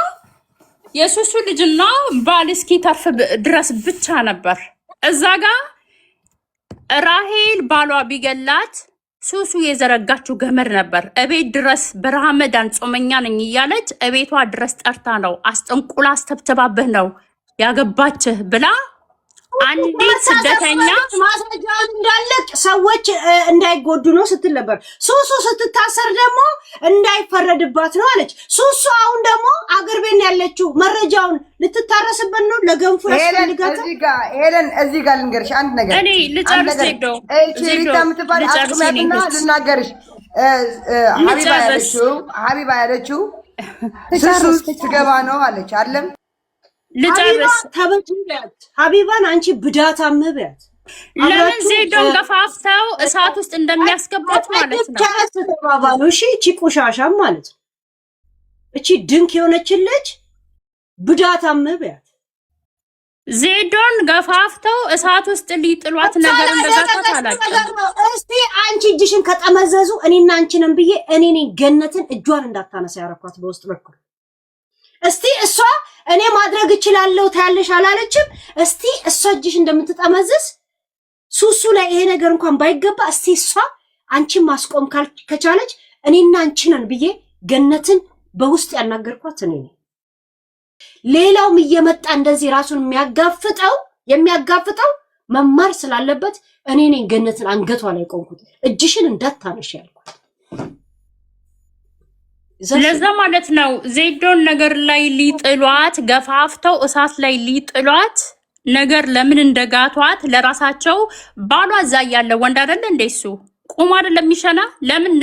የሱሱ ልጅና ባል እስኪ ተርፍ ድረስ ብቻ ነበር እዛ ጋር ራሄል ባሏ ቢገላት ሱሱ የዘረጋችው ገመድ ነበር። እቤት ድረስ በረሃመዳን ጾመኛ ነኝ እያለች እቤቷ ድረስ ጠርታ ነው አስጠንቁላ አስተብትባብህ ነው ያገባችህ ብላ አንዲት ስደተኛ ማስረጃውን እንዳለቅ ሰዎች እንዳይጎዱ ነው ስትል ነበር። ሱሱ ስትታሰር ደግሞ እንዳይፈረድባት ነው አለች። ሱሱ አሁን ደግሞ አገር ቤት ያለችው መረጃውን ልትታረስበት ነው ለገንፎ ያስፈልጋታል። እዚህ ጋር ልንገርሽ አንድ ነገር እኔ ልጨርስ ሄደው ሪታ የምትባል አጥቁሚያትና ልናገርሽ ሀቢባ ያለችው ሱሱ ስትገባ ነው አለች አለም ልጨርስ ተበጅላት ሀቢባን አንቺ ብዳታም ቢያት ለምን ዜዶን ገፋፍተው እሳት ውስጥ እንደሚያስገባት ማለት ነው። ተባባሉ። እሺ እቺ ቆሻሻም ማለት ነው። እቺ ድንክ የሆነችልሽ ብዳታም ቢያት ዜዶን ገፋፍተው እሳት ውስጥ ሊጥሏት ነገር እንደዛታት አላውቅም። እስቲ አንቺ እጅሽን ከጠመዘዙ እኔና አንቺንም ብዬ እኔ ገነትን እጇን እንዳታነሳ ያረኳት በውስጥ በኩል እስቲ እሷ እኔ ማድረግ እችላለሁ ታያለሽ አላለችም። እስቲ እሷ እጅሽ እንደምትጠመዝዝ ሱሱ ላይ ይሄ ነገር እንኳን ባይገባ እስቲ እሷ አንቺን ማስቆም ከቻለች እኔና አንቺ ነን ብዬ ገነትን በውስጥ ያናገርኳት እኔ ነኝ። ሌላውም እየመጣ እንደዚህ ራሱን የሚያጋፍጠው መማር ስላለበት እኔ ነኝ ገነትን አንገቷ ላይ ቆምኩት እጅሽን እንዳታነሽ ያልኳት። ለዛ ማለት ነው ዜዶን ነገር ላይ ሊጥሏት ገፋፍተው እሳት ላይ ሊጥሏት ነገር ለምን እንደጋቷት ለራሳቸው ባሏ እዛ ያለ ወንድ አይደለ እንደ እሱ ቁም አይደለም የሚሸና ለምን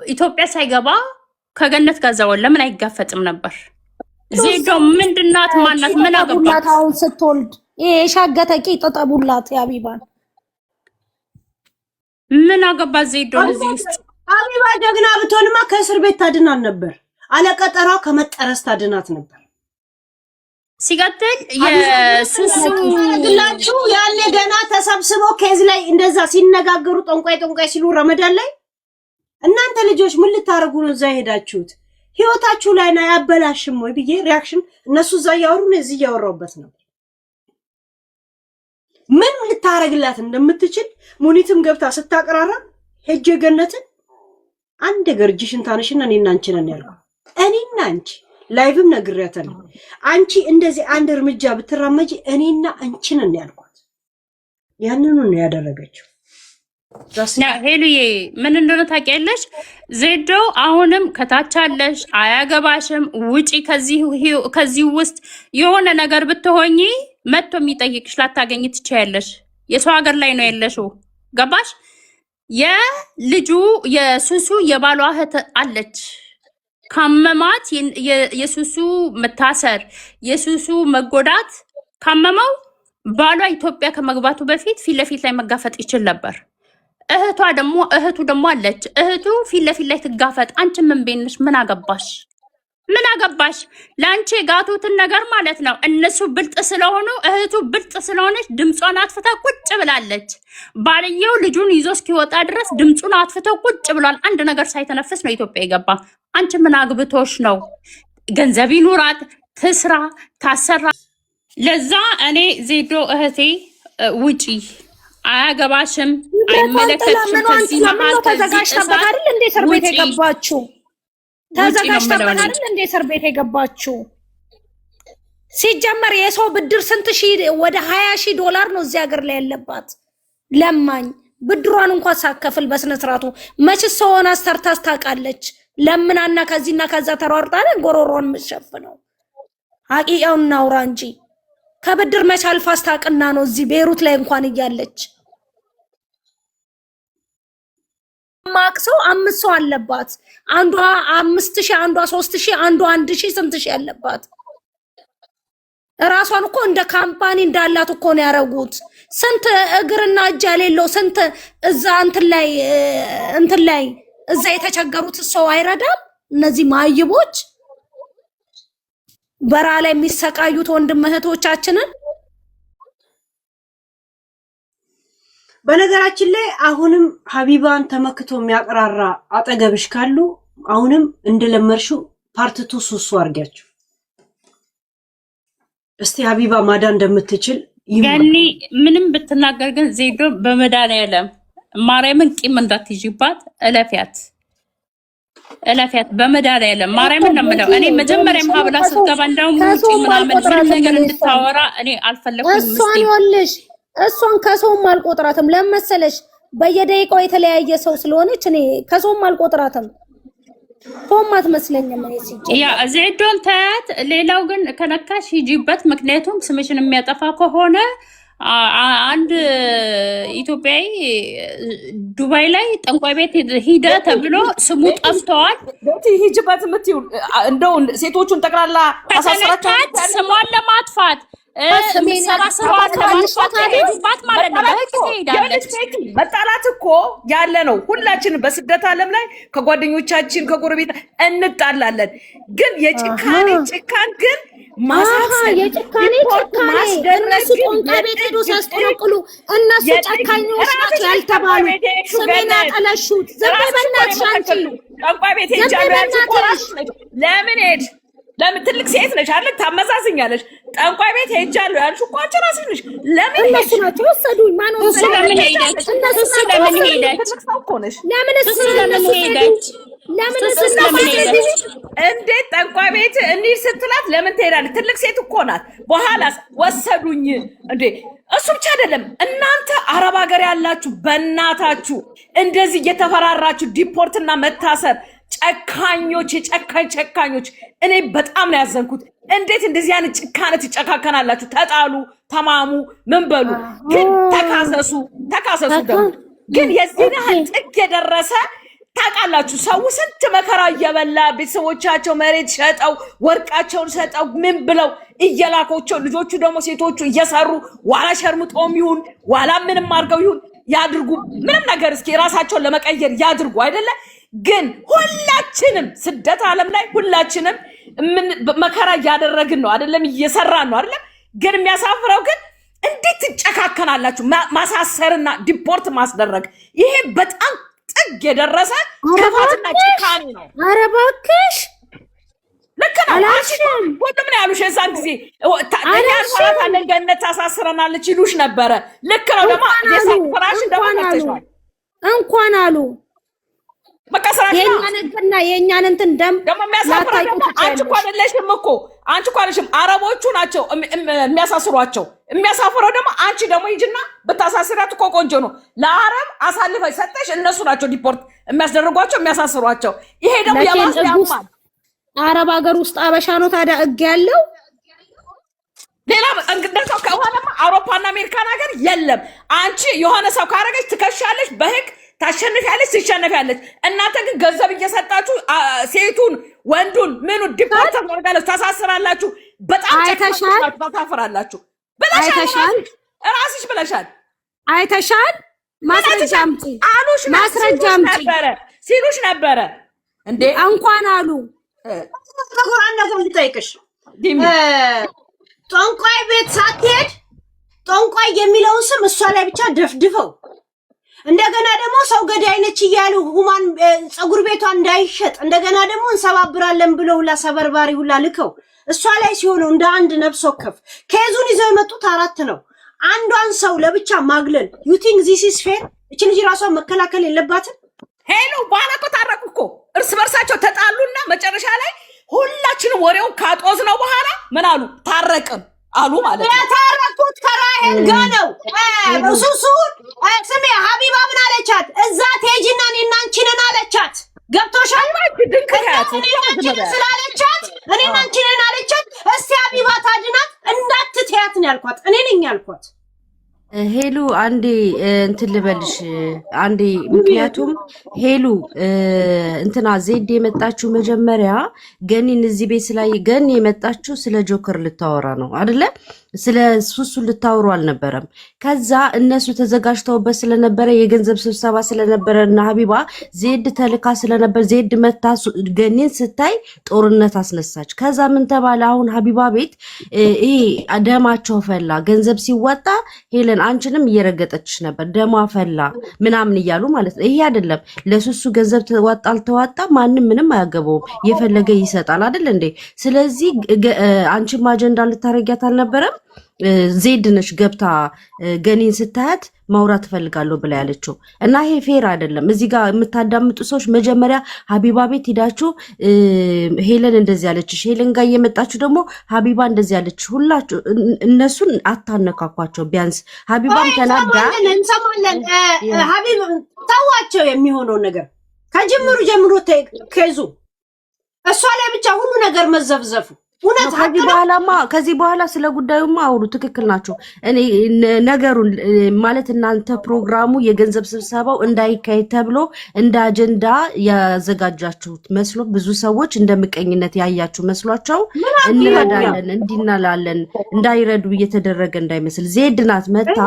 ኢትዮጵያ ሳይገባ ከገነት ጋዛው ለምን አይጋፈጥም ነበር? ዜዶ ምንድናት ማናት ምን አገባት? አሁን ስትወልድ የሻገተ ቂጥ ተጠቡላት ያቢባን ምን አገባት ዜዶ እዚህ ውስጥ? ሀቢባ ጀግና ብትሆንማ ከእስር ቤት ታድናት ነበር። አለቀጠሯ ከመጠረስ ታድናት ነበር። ሲቀጥል የሱሱላችሁ ያኔ ገና ተሰብስበው ኬዝ ላይ እንደዛ ሲነጋገሩ ጠንቋይ ሲሉ ረመዳን ላይ እናንተ ልጆች ምን ልታረጉ ነው እዛ ሄዳችሁት? ህይወታችሁ ላይ ነው ያበላሽም ወይ ብዬ ሪአክሽን እነሱ እዛ ያወሩ ነው እዚህ ያወራውበት ነው። ምን ልታረግላት እንደምትችል ሙኒትም ገብታ ስታቀራራ ሄጄ ገነትን አንድ ገርጅሽን ታነሽና እኔና አንቺ ነን ያልኩት። እኔና አንቺ ላይቭም ነግሬያታለሁ። አንቺ እንደዚህ አንድ እርምጃ ብትራመጂ እኔና አንቺ ነን ያልኳት። ያንኑ ነው ያደረገችው። ሄሉዬ ምን እንደሆነ ታውቂያለሽ? ዜዶ አሁንም ከታቻለሽ፣ አያገባሽም፣ ውጪ ከዚህ ውስጥ የሆነ ነገር ብትሆኚ መጥቶ የሚጠይቅሽ ላታገኝ ትችያለሽ። የሰው ሀገር ላይ ነው ያለሽው። ገባሽ? የልጁ የሱሱ የባሏ እህት አለች። ካመማት የሱሱ መታሰር የሱሱ መጎዳት ካመመው ባሏ ኢትዮጵያ ከመግባቱ በፊት ፊት ለፊት ላይ መጋፈጥ ይችል ነበር። እህቱ ደግሞ አለች። እህቱ ፊት ለፊት ላይ ትጋፈጥ። አንቺ ምን ቤንሽ? ምን አገባሽ? ምን አገባሽ? ለአንቺ የጋቱትን ነገር ማለት ነው። እነሱ ብልጥ ስለሆኑ እህቱ ብልጥ ስለሆነች ድምጿን አጥፍታ ቁጭ ብላለች። ባልየው ልጁን ይዞ እስኪወጣ ድረስ ድምፁን አጥፍተው ቁጭ ብሏል። አንድ ነገር ሳይተነፍስ ነው ኢትዮጵያ የገባ። አንቺ ምን አግብቶሽ ነው? ገንዘብ ይኑራት፣ ትስራ፣ ታሰራ። ለዛ እኔ ዜዶ እህቴ ውጪ፣ አያገባሽም፣ አይመለከትሽም። ከዚህ መሀል ተዘጋጅተበት አይደል እንዴ እስር ቤት የገባችው? ተዘጋጅተበት አይደል እንዴ እስር ቤት የገባችው? ሲጀመር የሰው ብድር ስንት ሺህ ወደ 20,000 ዶላር ነው እዚህ ሀገር ላይ ያለባት ለማኝ። ብድሯን እንኳን ሳከፍል በስነ ስርዓቱ መች ሰው ሆና ሰርታስ ታውቃለች? ለምናና ከዚህና ከዛ ተሯርጣ ጎሮሮን የምትሸፍነው። ሀቂቃውን እናውራ እንጂ ከብድር መቻል ፋስታቅና ነው እዚህ ቤሩት ላይ እንኳን እያለች ማክሰው 5 ሰው አለባት። አንዷ 5,000 አንዷ 3,000 አንዷ 1,000 ስንት ሺህ አለባት። ራሷን እኮ እንደ ካምፓኒ እንዳላት እኮ ነው ያረጉት። ስንት እግርና እጅ የሌለው ስንት እዛ እንትን ላይ እዛ የተቸገሩት ሰው አይረዳም። እነዚህ ማይቦች በራ ላይ የሚሰቃዩት ወንድም እህቶቻችንን። በነገራችን ላይ አሁንም ሀቢባን ተመክቶ የሚያቀራራ አጠገብሽ ካሉ አሁንም እንደለመርሽው ፓርትቱ ሱሱ አርጋችሁ እስቲ ሀቢባ ማዳን እንደምትችል ያኒ ምንም ብትናገር ግን ዜዶ በመድኃኒዓለም ማርያምን ቂም እንዳትይዥባት እለፊያት በመድኃኒዓለም ማርያምን ነው የምለው። እኔ መጀመሪያም ሀብላ ስትገባ እንደውም ውጪ ምናምን ምንም ነገር እንድታወራ እኔ አልፈለኩም። እሷን ከሰውም አልቆጥራትም። ለመሰለሽ በየደቂቃው የተለያየ ሰው ስለሆነች እኔ ከሰውም አልቆጥራትም። ሰውም አትመስለኝም እኔ ሲጀምር። ያ ዜዶን ታያት። ሌላው ግን ከነካሽ ሂጂበት። ምክንያቱም ስምሽን የሚያጠፋ ከሆነ አንድ ኢትዮጵያዊ ዱባይ ላይ ጠንቋይ ቤት ሂደ ተብሎ ስሙ ጠፍተዋል። ሂጂበት የምትይው እንደው ሴቶቹን ጠቅላላ አሳስራቸው ስሟን ለማጥፋት የሚሰራ ስራዋን ለማጥፋት ሄዱባት ማለት ነው። በህግ ትሄዳለች። መጣላት እኮ ያለ ነው። ሁላችንም በስደት ዓለም ላይ ከጓደኞቻችን ከጎረቤት እንጣላለን። ግን የጭካኔ ጭካን ግን የጭካኔ እነሱ ጦንቃ ቤት ሄዶ ሲያስጠነቅሉ እነሱ ጨካኞች ናቸው ያልተባሉ ስሜን ያጠለሹት። ዝም በይ በእናትሽ አንቺ ጠንቋ ቤት ሄጃለሁ። ለምን ሄድ? ለምን ትልቅ ሴት ነሽ አይደል? ታመዛዝኛለሽ። ጠንቋይ ቤት ሄጃለሁ ያልሽ እኮ አንቺ ራስሽ ነሽ። ለምን እነሱ ናቸው ወሰዱኝ? ማን ወሰደ? ለምን ሄደች? ለምን ሄደች? እንዴት ጠንቋይ ቤት እንሂድ ስትላት ለምን ትሄዳለች? ትልቅ ሴት እኮ ናት። በኋላስ ወሰዱኝ እንዴ? እሱ ብቻ አይደለም። እናንተ አረብ ሀገር ያላችሁ በእናታችሁ እንደዚህ እየተፈራራችሁ ዲፖርትና መታሰር ጨካኞች፣ የጨካኝ ጨካኞች። እኔ በጣም ነው ያዘንኩት። እንዴት እንደዚህ አይነት ጭካኔ ትጨካከናላችሁ? ተጣሉ፣ ተማሙ፣ ምን በሉ፣ ግን ተካሰሱ ደግሞ። ግን የዚህ ያህል ጥግ የደረሰ ታውቃላችሁ። ሰው ስንት መከራ እየበላ ቤተሰቦቻቸው መሬት ሸጠው ወርቃቸውን ሸጠው ምን ብለው እየላኮቸው ልጆቹ ደግሞ ሴቶቹ እየሰሩ ዋላ ሸርምጦም ይሁን ዋላ ምንም አድርገው ይሁን ያድርጉ፣ ምንም ነገር እስኪ ራሳቸውን ለመቀየር ያድርጉ አይደለ? ግን ሁላችንም ስደት ዓለም ላይ ሁላችንም መከራ እያደረግን ነው አይደለም? እየሰራን ነው አይደለም? ግን የሚያሳፍረው ግን እንዴት ትጨካከናላችሁ? ማሳሰርና ዲፖርት ማስደረግ ይሄ በጣም ጥግ የደረሰ ክፋትና ጭካኔ ነው። ኧረ እባክሽ ልክ ነው። ሁሉም ነው ያሉሽ የዛን ጊዜ እኛን ገነት ታሳስረናለች ይሉሽ ነበረ። ልክ ነው። ደግሞ የሳፍራሽ እንደሆነ እንኳን አሉ በቃ ስራሽ የኛንና የኛን እንትን ደም ደግሞ የሚያሳፍራው ደግሞ አንቺ እኮ አይደለሽም እኮ አንቺ እኮ አይደለሽም። አረቦቹ ናቸው የሚያሳስሯቸው። የሚያሳፍረው ደግሞ አንቺ ደግሞ ሂጂና ብታሳስሪያት እኮ ቆንጆ ነው። ለአረብ አሳልፈሽ ሰጠሽ፣ እነሱ ናቸው ዲፖርት የሚያስደርጓቸው የሚያሳስሯቸው። ይሄ ደግሞ ያማል። አረብ ሀገር ውስጥ አበሻ ነው ታዲያ ህግ ያለው። ሌላ እንደው ከሆነማ አውሮፓና አሜሪካን ሀገር የለም። አንቺ የሆነ ሰው ካረገች ትከሻለሽ በህግ ታሸንፊያለሽ፣ ትሸነፊያለሽ። እናንተ ግን ገንዘብ እየሰጣችሁ ሴቱን ወንዱን ምኑ ዲፖርት ታደርጋላችሁ፣ ታሳስራላችሁ። በጣም ታሳፍራላችሁ። ብለሻል፣ ራስሽ ብለሻል፣ አይተሻል። ማስረጃ አምጪ አሉሽ፣ ማስረጃ አምጪ ሲሉሽ ነበረ እንዴ? እንኳን አሉ ተቆራን ነገር ልጠይቅሽ። ጠንቋይ ቤት ሳትሄድ ጠንቋይ የሚለውን ስም እሷ ላይ ብቻ ደፍድፈው እንደገና ደግሞ ሰው ገዳይ ነች እያሉ ሁማን ፀጉር ቤቷ እንዳይሸጥ እንደገና ደግሞ እንሰባብራለን ብለው ሁላ ሰበርባሪ ሁላ ልከው እሷ ላይ ሲሆኑ እንደ አንድ ነፍስ ወከፍ ከዙን ይዘው የመጡት 4 ነው። አንዷን ሰው ለብቻ ማግለል you think this is fair? እቺ ልጅ ራሷን መከላከል የለባትም? ሄሎ በኋላ እኮ ታረቁ እኮ እርስ በርሳቸው ተጣሉና መጨረሻ ላይ ሁላችንም ወሬውን ካጦዝነው በኋላ ምን አሉ? ታረቅን አሉ ማለት ነው። ታረቁት ከራሄል ጋር ነው። ሱሱ ስሜ ሀቢባ ምን አለቻት? እዛ ቴጂና እኔና አንቺ ነን አለቻት። ገብቶሻል? ስላለቻት እኔና አንቺ ነን አለቻት። እስቲ ሀቢባ ታድናት እንዳትተያት ነው ያልኳት። እኔ ነኝ ያልኳት። ሄሉ አንዴ እንትን ልበልሽ አንዴ። ምክንያቱም ሄሉ እንትና ዜድ የመጣችው መጀመሪያ ገኒን እዚህ ቤት ላይ ገኒ የመጣችው ስለ ጆከር ልታወራ ነው አይደለ? ስለ ሱሱ ልታወሩ አልነበረም። ከዛ እነሱ ተዘጋጅተውበት ስለነበረ የገንዘብ ስብሰባ ስለነበረ እና ሀቢባ ዜድ ተልካ ስለነበር ዜድ መታ ገኒን ስታይ ጦርነት አስነሳች። ከዛ ምን ተባለ? አሁን ሀቢባ ቤት ይሄ ደማቸው ፈላ። ገንዘብ ሲወጣ ሄለን አንቺንም እየረገጠችሽ ነበር፣ ደማ ፈላ ምናምን እያሉ ማለት ነው። ይሄ አይደለም ለሱሱ ገንዘብ ተዋጣ አልተዋጣ ማንም ምንም አያገባውም፣ የፈለገ ይሰጣል አይደል እንዴ? ስለዚህ አንቺም አጀንዳ ልታረጊያት አልነበረም? ዜድ ነሽ ገብታ ገኒን ስታያት ማውራት ፈልጋለሁ ብላ ያለችው እና ይሄ ፌር አይደለም። እዚህ ጋር የምታዳምጡ ሰዎች መጀመሪያ ሀቢባ ቤት ሄዳችሁ ሄለን እንደዚህ ያለችሽ፣ ሄለን ጋር እየመጣችሁ ደግሞ ሀቢባ እንደዚህ ያለችሽ፣ ሁላችሁ እነሱን አታነካኳቸው። ቢያንስ ሀቢባም ተናዳ እንሰማለን። ሀቢብ ታዋቸው የሚሆነው ነገር ከጅምሩ ጀምሮ ከዙ እሷ ላይ ብቻ ሁሉ ነገር መዘፍዘፉ ከዚህ በኋላ ስለ ጉዳዩማ አውሩ። ትክክል ናቸው። እኔ ነገሩን ማለት እናንተ ፕሮግራሙ የገንዘብ ስብሰባው እንዳይካሄድ ተብሎ እንደ አጀንዳ ያዘጋጃችሁት መስሎ ብዙ ሰዎች እንደ ምቀኝነት ያያችሁ መስሏቸው እንረዳለን እንዲናላለን እንዳይረዱ እየተደረገ እንዳይመስል ዜድ ናት መታ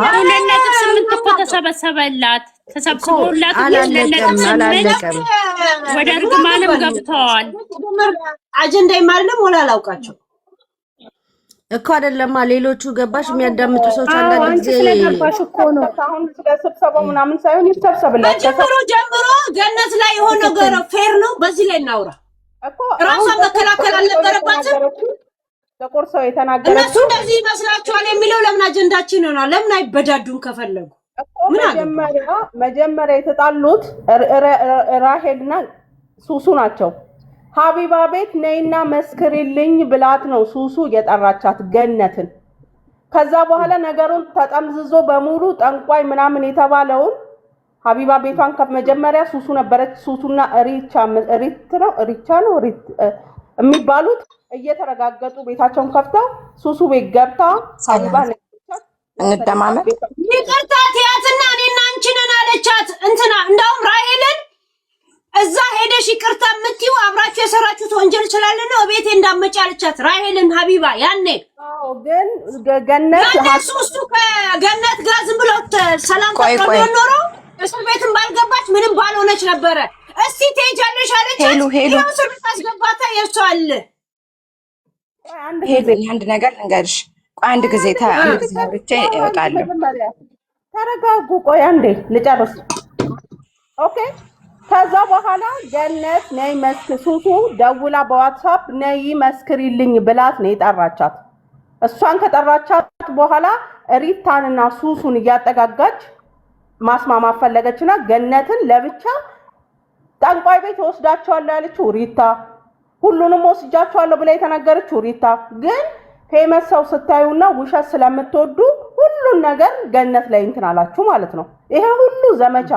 ተሰበሰበላት ተሰብስቦላት አላለቀም። ወደ እርግማንም ገብተዋል። አጀንዳ ይማርለም ወላ አላውቃቸው እኮ አይደለማ። ሌሎቹ ገባሽ የሚያዳምጡ ሰዎች አንዳንድ ጊዜ ስለገባሽ እኮ ነው። አሁን ስለሰብሰባው ምናምን ሳይሆን ይሰብሰብላችሁ። ጀምሮ ገነት ላይ የሆነ ነገር ፌር ነው። በዚህ ላይ እናውራ እኮ ራሷን መከላከል አልነበረባትም። ተቆርሰው የተናገረችው እነሱ እንደዚህ ይመስላችኋል የሚለው ለምን አጀንዳችን ነው? ለምን አይበዳዱም ከፈለጉ? መጀመሪያ የተጣሉት ራሄልና ሱሱ ናቸው። ሀቢባ ቤት ነይና መስክሪልኝ ብላት ነው ሱሱ የጠራቻት ገነትን። ከዛ በኋላ ነገሩን ተጠምዝዞ በሙሉ ጠንቋይ ምናምን የተባለውን ሀቢባ ቤቷን ከመጀመሪያ ሱሱ ነበረች። ሱሱና ሪቻ ነው የሚባሉት እየተረጋገጡ ቤታቸውን ከፍተው ሱሱ ቤት ገብታ ሀቢባ እንደማመጥ ይቅርታ ትያትና እኔና አንቺ ነን አለቻት። እንትና እንደውም ራሄልን እዛ ሄደሽ ይቅርታ የምትይው አብራችሁ የሰራችሁት ወንጀል ስላለ ነው ቤቴ እንዳመጪ አለቻት ራሄልን ሀቢባ። ያኔ ግን ገነት እሱ ከገነት ጋር ዝም ብሎ ሰላም ተቀበለ ኖሮ እስር ቤትም ባልገባች ምንም ባልሆነች ነበረ። እስቲ ትሄጃለሽ አለቻት። ሄሉ እስር ቤት አስገባታ የሷል። አንድ ነገር ልንገርሽ፣ አንድ ጊዜ አውርቼ እወጣለሁ። ተረጋጉ። ቆይ አንዴ ልጨርስ። ኦኬ። ከዛ በኋላ ገነት ነይ ሱሱ ደውላ በዋትስአፕ ነይ መስክሪልኝ ብላት ነው የጠራቻት። እሷን ከጠራቻት በኋላ ሪታንና ሱሱን እያጠጋጋች ማስማማት ፈለገችና ገነትን ለብቻ ጠንቋይ ቤት ወስዳቸዋለሁ ያለችው ሪታ፣ ሁሉንም ወስጃቸዋለሁ ብላ የተናገረችው ሪታ ግን ፌመስ ሰው ስታዩና ውሸት ስለምትወዱ ሁሉን ነገር ገነት ላይ እንትን አላችሁ ማለት ነው። ይሄ ሁሉ ዘመቻ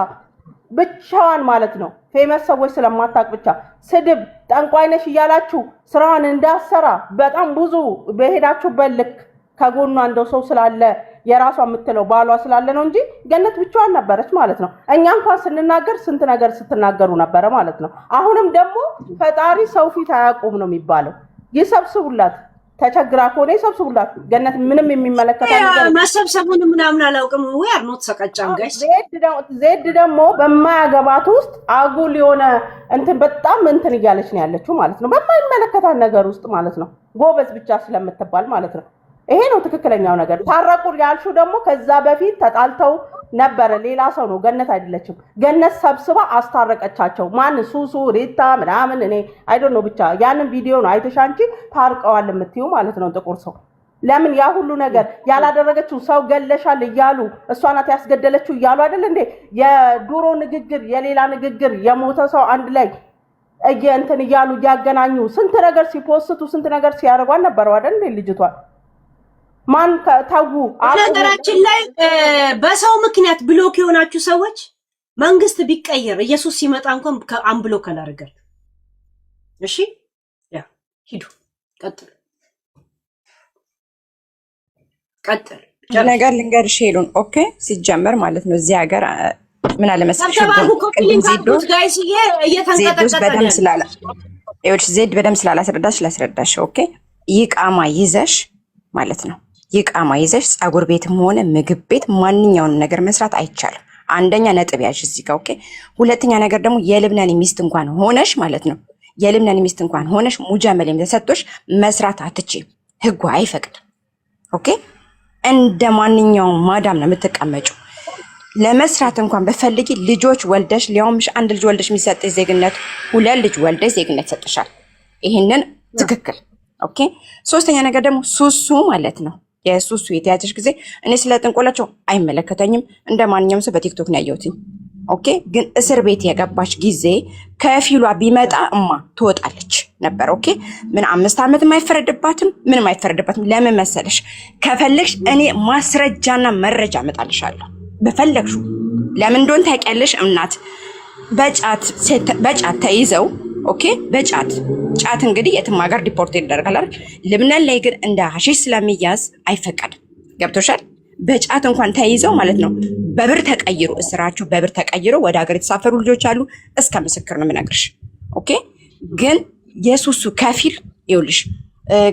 ብቻዋን ማለት ነው። ፌመስ ሰዎች ስለማታቅ ብቻ ስድብ፣ ጠንቋይ ነሽ እያላችሁ ስራዋን እንዳሰራ በጣም ብዙ በሄዳችሁበት ልክ ከጎኗ እንደው ሰው ስላለ የራሷ የምትለው ባሏ ስላለ ነው እንጂ ገነት ብቻዋን ነበረች ማለት ነው። እኛ እንኳን ስንናገር ስንት ነገር ስትናገሩ ነበረ ማለት ነው። አሁንም ደግሞ ፈጣሪ ሰው ፊት አያቆም ነው የሚባለው። ይሰብስቡላት፣ ተቸግራ ከሆነ ይሰብስቡላት። ገነት ምንም የሚመለከታ ነገር መሰብሰቡን ምናምን አላውቅም። ወይ አርኖት ሰቀጫም ጋይስ ዜድ ደግሞ በማያገባት ውስጥ አጉል የሆነ እንትን በጣም እንትን እያለች ነው ያለችው ማለት ነው። በማይመለከታት ነገር ውስጥ ማለት ነው። ጎበዝ ብቻ ስለምትባል ማለት ነው። ይሄ ነው ትክክለኛው ነገር። ታረቁ ያልሽው ደግሞ ከዛ በፊት ተጣልተው ነበረ። ሌላ ሰው ነው፣ ገነት አይደለችም። ገነት ሰብስባ አስታረቀቻቸው። ማን ሱሱ ሪታ ምናምን እኔ አይ ዶንት ኖ ብቻ ያንን ቪዲዮ ነው አይተሽ አንቺ ታርቀዋል የምትይው ማለት ነው። ጥቁር ሰው ለምን ያ ሁሉ ነገር ያላደረገችው ሰው ገለሻል እያሉ እሷ ናት ያስገደለችው እያሉ አይደል እንዴ? የዱሮ ንግግር የሌላ ንግግር የሞተ ሰው አንድ ላይ እንትን እያሉ እያገናኙ ስንት ነገር ሲፖስቱ ስንት ነገር ሲያደርጓን ነበረው አይደል እንዴ? ልጅቷን ማን ታጉ ነገራችን ላይ በሰው ምክንያት ብሎክ የሆናችሁ ሰዎች መንግስት ቢቀየር ኢየሱስ ሲመጣ እንኳን አንብሎክ አላደርጋል። እሺ ያ ሂዱ ቀጥል ነገር ልንገርሽ ሄሉን ኦኬ። ሲጀመር ማለት ነው እዚህ ሀገር ምን አለ መሰለሽ ዜድ በደም ስላላስረዳሽ ኦኬ። ይቃማ ይዘሽ ማለት ነው ይቃማ ይዘሽ ፀጉር ቤትም ሆነ ምግብ ቤት ማንኛውንም ነገር መስራት አይቻልም። አንደኛ ነጥብ ያዥ እዚህ ጋር ኦኬ። ሁለተኛ ነገር ደግሞ የልብናን ሚስት እንኳን ሆነሽ ማለት ነው የልብናን ሚስት እንኳን ሆነሽ ሙጃመሌም ተሰጥቶሽ መስራት አትችይም። ህጉ አይፈቅድም ኦኬ። እንደ ማንኛውም ማዳም ነው የምትቀመጪው። ለመስራት እንኳን በፈልጊ ልጆች ወልደሽ ሊያውምሽ አንድ ልጅ ወልደሽ የሚሰጥሽ ዜግነት፣ ሁለት ልጅ ወልደሽ ዜግነት ሰጥሻል። ይሄንን ትክክል ኦኬ። ሶስተኛ ነገር ደግሞ ሱሱ ማለት ነው የሱሱ የተያዘሽ ጊዜ እኔ ስለ ጥንቆላቸው አይመለከተኝም። እንደ ማንኛውም ሰው በቲክቶክ ነው ያየሁት ኦኬ። ግን እስር ቤት የገባች ጊዜ ከፊሏ ቢመጣ እማ ትወጣለች ነበር ኦኬ። ምን 5 ዓመት አይፈረድባትም፣ ምንም አይፈረድባትም። ለምን መሰለሽ? ከፈለግሽ እኔ ማስረጃና መረጃ አመጣልሻለሁ በፈለግሽው። ለምን እንደሆነ ታውቂያለሽ? እናት በጫት ተይዘው ኦኬ። ጫት እንግዲህ የትም ሀገር ዲፖርት ይደረጋል አይደል? ልብናን ላይ ግን እንደ ሀሺሽ ስለሚያዝ አይፈቀድም። ገብቶሻል? በጫት እንኳን ተይዘው ማለት ነው በብር ተቀይሮ እስራቸው በብር ተቀይሮ ወደ ሀገር የተሳፈሩ ልጆች አሉ። እስከ ምስክር ነው የምነግርሽ ኦኬ። ግን የሱሱ ከፊል ይኸውልሽ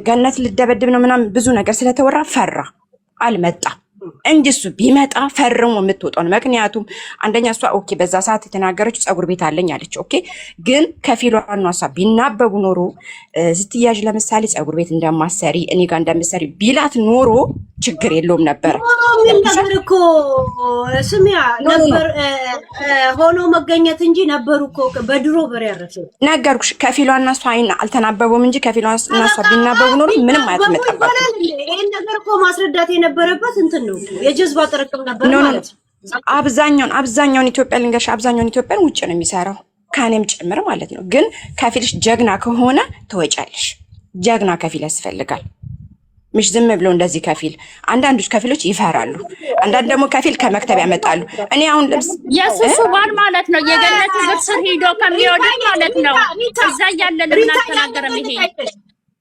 ገነት ልደበድብ ነው ምናምን ብዙ ነገር ስለተወራ ፈራ አልመጣም እንጂ እሱ ቢመጣ ፈርሞ የምትወጣው። ምክንያቱም አንደኛ እሷ ኦኬ በዛ ሰዓት የተናገረችው ፀጉር ቤት አለኝ አለች ኦኬ። ግን ከፊሏና እሷ ቢናበቡ ኖሮ ስትያዥ ለምሳሌ ፀጉር ቤት እንደማሰሪ እኔ ጋር እንደምሰሪ ቢላት ኖሮ ችግር የለውም ነበር። ነበር እኮ ስሚያ ነበር ሆኖ መገኘት እንጂ ነበሩ እኮ በድሮ በር ያረፈው ነገርኩሽ። ከፊሏና እሷ አልተናበቡም እንጂ ከፊሏና እሷ ቢናበቡ ኖሮ ምንም አያመጣባትም። ይሄን ነገር እኮ ማስረዳት የነበረበት እንትን ነው የጀዝባ ጥርቅም ነበር ማለት ነው። አብዛኛውን ኢትዮጵያ ልንገርሽ አብዛኛውን ኢትዮጵያን ውጭ ነው የሚሰራው ከኔም ጭምር ማለት ነው። ግን ከፊልሽ ጀግና ከሆነ ትወጫለሽ። ጀግና ከፊል ያስፈልጋል። ምሽ ዝም ብሎ እንደዚህ ከፊል አንዳንዶች ከፊሎች ይፈራሉ። አንዳንድ ደግሞ ከፊል ከመክተብ ያመጣሉ። እኔ አሁን ልብስ የሱሱ ባል ማለት ነው የገነት ግስር ሄዶ ከሚወደድ ማለት ነው እዛ ያለ ለምን አልተናገረም? ይሄ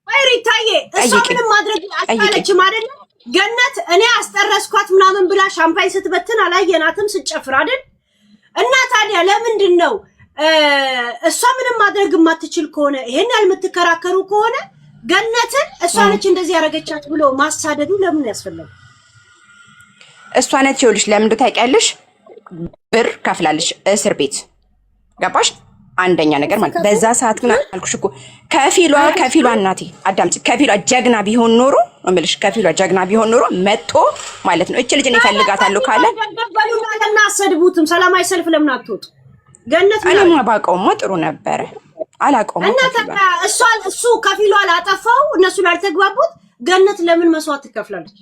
ወይ ሪታዬ እሷ ምንም ማድረግ አልቻለችም አይደል? ገነት እኔ አስጠረስኳት ምናምን ብላ ሻምፓኝ ስትበትን አላየናትም ስትጨፍር አይደል? እና ታዲያ ለምንድን ነው እሷ ምንም ማድረግ የማትችል ከሆነ ይሄን ያልምትከራከሩ ከሆነ ገነትን እሷ ነች እንደዚህ ያረጋቻት ብሎ ማሳደዱ ለምን ያስፈልጋል? እሷ ነች ይኸውልሽ ለምን ታውቂያለሽ? ብር ከፍላለሽ እስር ቤት ገባሽ? አንደኛ ነገር ማለት በዛ ሰዓት ግን አልኩሽ እኮ ከፊሏ እናቴ አዳምጪ፣ ከፊሏ ጀግና ቢሆን ኖሮ እምልሽ ከፊሏ ጀግና ቢሆን ኖሮ መጥቶ ማለት ነው እቺ ልጅ እኔ እፈልጋታለሁ ካለ ለምን አሰድቡትም? ሰላማዊ ሰልፍ ለምን አትወጡ? ገነት እኔማ ባውቀውማ ጥሩ ነበረ። አላውቀውም እና እሱ ከፊሏ አላጠፋው እነሱ ላልተግባቡት ገነት ለምን መስዋዕት ትከፍላለች?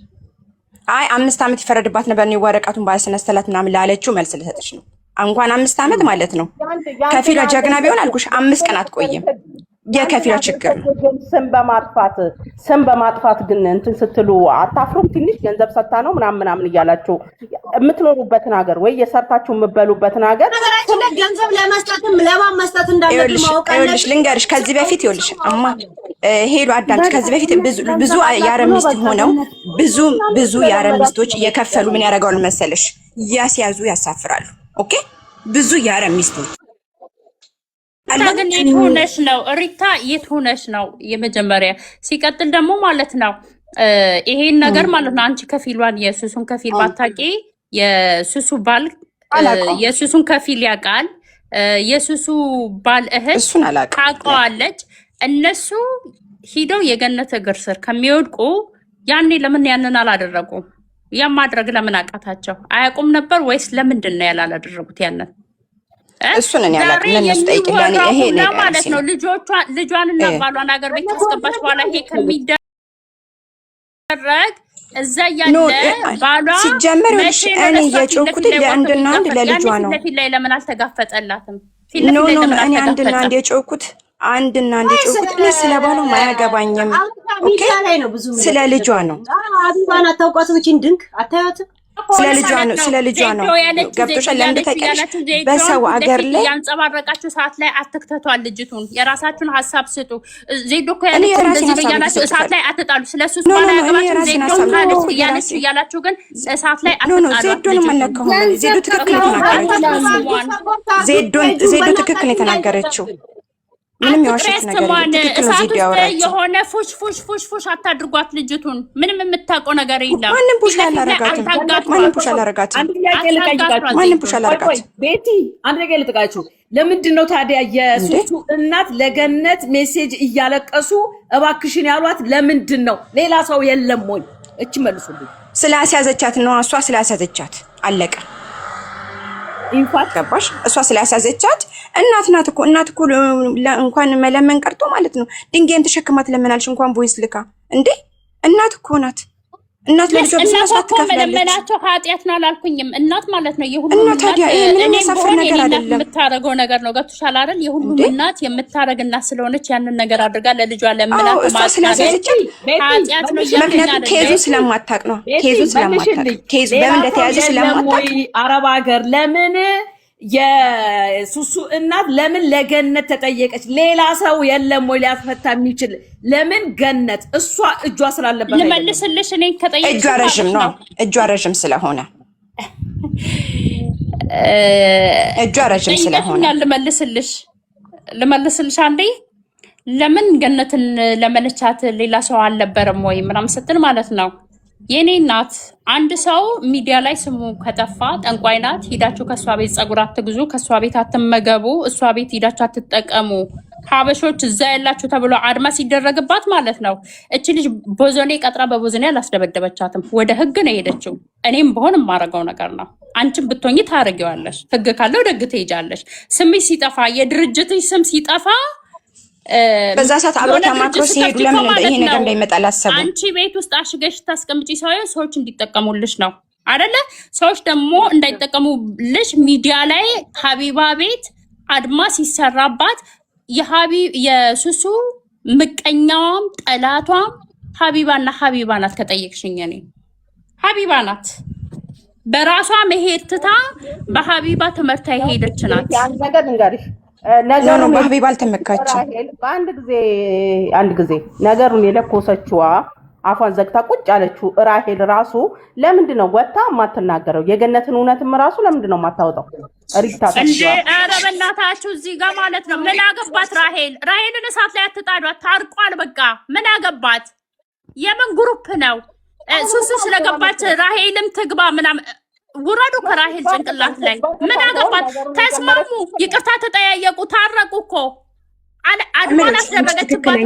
አይ 5 ዓመት ይፈረድባት ነበር ነው ወረቀቱን ባሰነስተላት ምናምን ላለችው መልስ ልሰጥሽ ነው። እንኳን 5 ዓመት ማለት ነው። ከፊሏ ጀግና ቢሆን አልኩሽ 5 ቀን አትቆይም። የከፊሏ ችግር ስም በማጥፋት ግን እንትን ስትሉ አታፍሩም? ትንሽ ገንዘብ ሰታ ነው ምናምን እያላችሁ የምትኖሩበትን ሀገር ወይ የሰርታችሁ የምትበሉበትን ሀገር ገንዘብ ለመስጠትም ለማን መስጠት እንዳለብን ማወቅ አለብን። ልንገርሽ ከዚህ በፊት ይኸውልሽ ሄሉ አዳምጪ። ከዚህ በፊት ብዙ የአረብ ሚስት ሆነው ብዙ የአረብ ሚስቶች እየከፈሉ ምን ያደርጋሉ መሰለሽ? እያስያዙ ያሳፍራሉ። ኦኬ ብዙ የአረብ ሚስቶች ግን የት ሆነሽ ነው ሪታ? የት ሆነሽ ነው? የመጀመሪያ ሲቀጥል ደግሞ ማለት ነው ይሄን ነገር ማለት ነው አንቺ ከፊሏን የሱሱን ከፊል ባታቂ የሱሱ ባል የሱሱን ከፊል ያውቃል። የሱሱ ባል እህት ታውቀዋለች። እነሱ ሂደው የገነት እግር ስር ከሚወድቁ ያኔ ለምን ያንን አላደረጉም? ያን ማድረግ ለምን አቃታቸው? አያውቁም ነበር ወይስ ለምንድን ነው ያላደረጉት ያንን? እሱን እኔ አላውቅም። ለነሱ ጠይቂልኝ። ይሄ ነው ማለት ነው ልጇንና ባሏን ሀገር ቤት ካስገባች በኋላ ይሄ ከሚደረግ እዛ ያለ ባሏ ሲጀመር እኔ የጮኩት ለአንድና አንድ ለልጇ ነው። ፊት ላይ ለምን አልተጋፈጠላትም? ኖ እኔ አንድና አንድ የጮኩት እኔ ስለ ባሏ አያገባኝም። ኦኬ ስለ ልጇ ነው። አቢባን አታውቋትም? እቺን ድንክ አታያትም? ስለ ልጇ ነው። ገብቶሻል? ለምን ታውቂያለሽ? በሰው አገር ላይ ያንጸባረቃችሁ ሰዓት ላይ አትክተቷል። ልጅቱን የራሳችሁን ሀሳብ ስጡ። ዜዶ እኮ ያለች እንደዚህ በያላችሁ እሳት ላይ አትጣሉ። ስለሱ ባላገባችሁ ዜዶ ካለች ያለች እያላችሁ ግን እሳት ላይ አትጣሉ። ዜዶን ማለከው ዜዶ ትክክል የተናገረችው ዜዶ ትክክል የተናገረችው ምንም ያዋሸት ነገር ትክክል ነው። ዜዶ ያወራችው የሆነ ፉሽ አታድርጓት ልጅቱን። ምንም የምታውቀው ነገር የለም። ማንም ፑሽ አላረጋትም። ቤቲ አንድ ነገር ልጠቃችሁ። ለምንድን ነው ታዲያ የሱሱ እናት ለገነት ሜሴጅ እያለቀሱ እባክሽን ያሏት? ለምንድን ነው? ሌላ ሰው የለም ወይ? እቺ መልሱልኝ። ስላስያዘቻት ነው። እሷ ስላስያዘቻት አለቀ። ኢንፋክት ገባሽ? እሷ ስላስያዘቻት እናት እኮ እንኳን መለመን ቀርቶ ማለት ነው ድንጋይን ተሸክማት ለምናልሽ እንኳን ቮይስ ልካ እንዴ እናት እኮ ናት። እናት ለልጇ ብዙ መስዋዕት ትከፍላለች። መለመናቸው ኃጢአት ነው አላልኩኝም። እናት ማለት ነው የሁሉም እናት ታዲያ ምንም ያሳፍር ነገር አይደለም። የምታረገው ነገር ነው። ገብቶሻል አይደል? የሁሉም እናት የምታረግ እናት ስለሆነች ያንን ነገር አድርጋ ለልጇ ለምናት ማለት ኃጢአት ነው። ምክንያቱም ኬዙ ስለማታውቅ ነው። ኬዙ በምን እንደተያዘ ስለማታውቅ አረብ ሀገር ለምን የሱሱ እናት ለምን ለገነት ተጠየቀች? ሌላ ሰው የለም ወይ ሊያስፈታ የሚችል? ለምን ገነት እሷ እጇ ስላለበት ልመልስልሽ። እኔ ከጠየቅሽ እጇ ረዥም ስለሆነ ልመልስልሽ አንዴ ለምን ገነትን ለመነቻት ሌላ ሰው አልነበረም ወይ ምናምን ስትል ማለት ነው። የኔ እናት አንድ ሰው ሚዲያ ላይ ስሙ ከጠፋ ጠንቋይ ናት፣ ሂዳችሁ ከሷ ቤት ጸጉር አትግዙ፣ ከሷ ቤት አትመገቡ፣ እሷ ቤት ሂዳችሁ አትጠቀሙ፣ ሀበሾች እዛ ያላችሁ ተብሎ አድማ ሲደረግባት ማለት ነው። እቺ ልጅ ቦዞኔ ቀጥራ በቦዞኔ አላስደበደበቻትም። ወደ ህግ ነው የሄደችው። እኔም በሆን የማረገው ነገር ነው። አንቺም ብትሆኚ ታረጊዋለሽ። ህግ ካለው ደግ ትሄጃለሽ። ስምሽ ሲጠፋ የድርጅትሽ ስም ሲጠፋ በዛ ሰዓት አብሮ ተማክሮ ሲሄዱ ለምን ይሄ ነገር እንዳይመጣ አላሰቡም? አንቺ ቤት ውስጥ አሽገሽ ታስቀምጪ ሰዎች እንዲጠቀሙልሽ ነው አይደለ? ሰዎች ደግሞ እንዳይጠቀሙልሽ ሚዲያ ላይ ሀቢባ ቤት አድማ ሲሰራባት የሱሱ ምቀኛዋም ጠላቷም ሀቢባ ናት። ከጠየቅሽኝ እኔ ሀቢባ ናት። በራሷ መሄድ ትታ በሀቢባ ትምህርታ የሄደች ናት። ነገሩ በሀቢባ አልተመካችም። አንድ ጊዜ ነገሩን የለኮሰችዋ አፏን ዘግታ ቁጭ ያለችው ራሄል ራሱ ለምንድን ነው ወጣ የማትናገረው? የገነትን እውነትም ራሱ ለምንድን ነው የማታወጣው? እንዴ ኧረ በእናታችሁ እዚህ ጋር ማለት ነው። ምን አገባት ራሄልን እሳት ላይ አትጣዷት። ታርቋል በቃ። ምን አገባት? የምን ግሩፕ ነው? ሱሱ ስለገባች ራሄልም ትግባ ምናምን ውረዱ ከራሄል ጭንቅላት ላይ። ምን አገባት? ተስማሙ፣ ይቅርታ ተጠያየቁ፣ ታረቁ እኮ አድማ ላስደረገችባት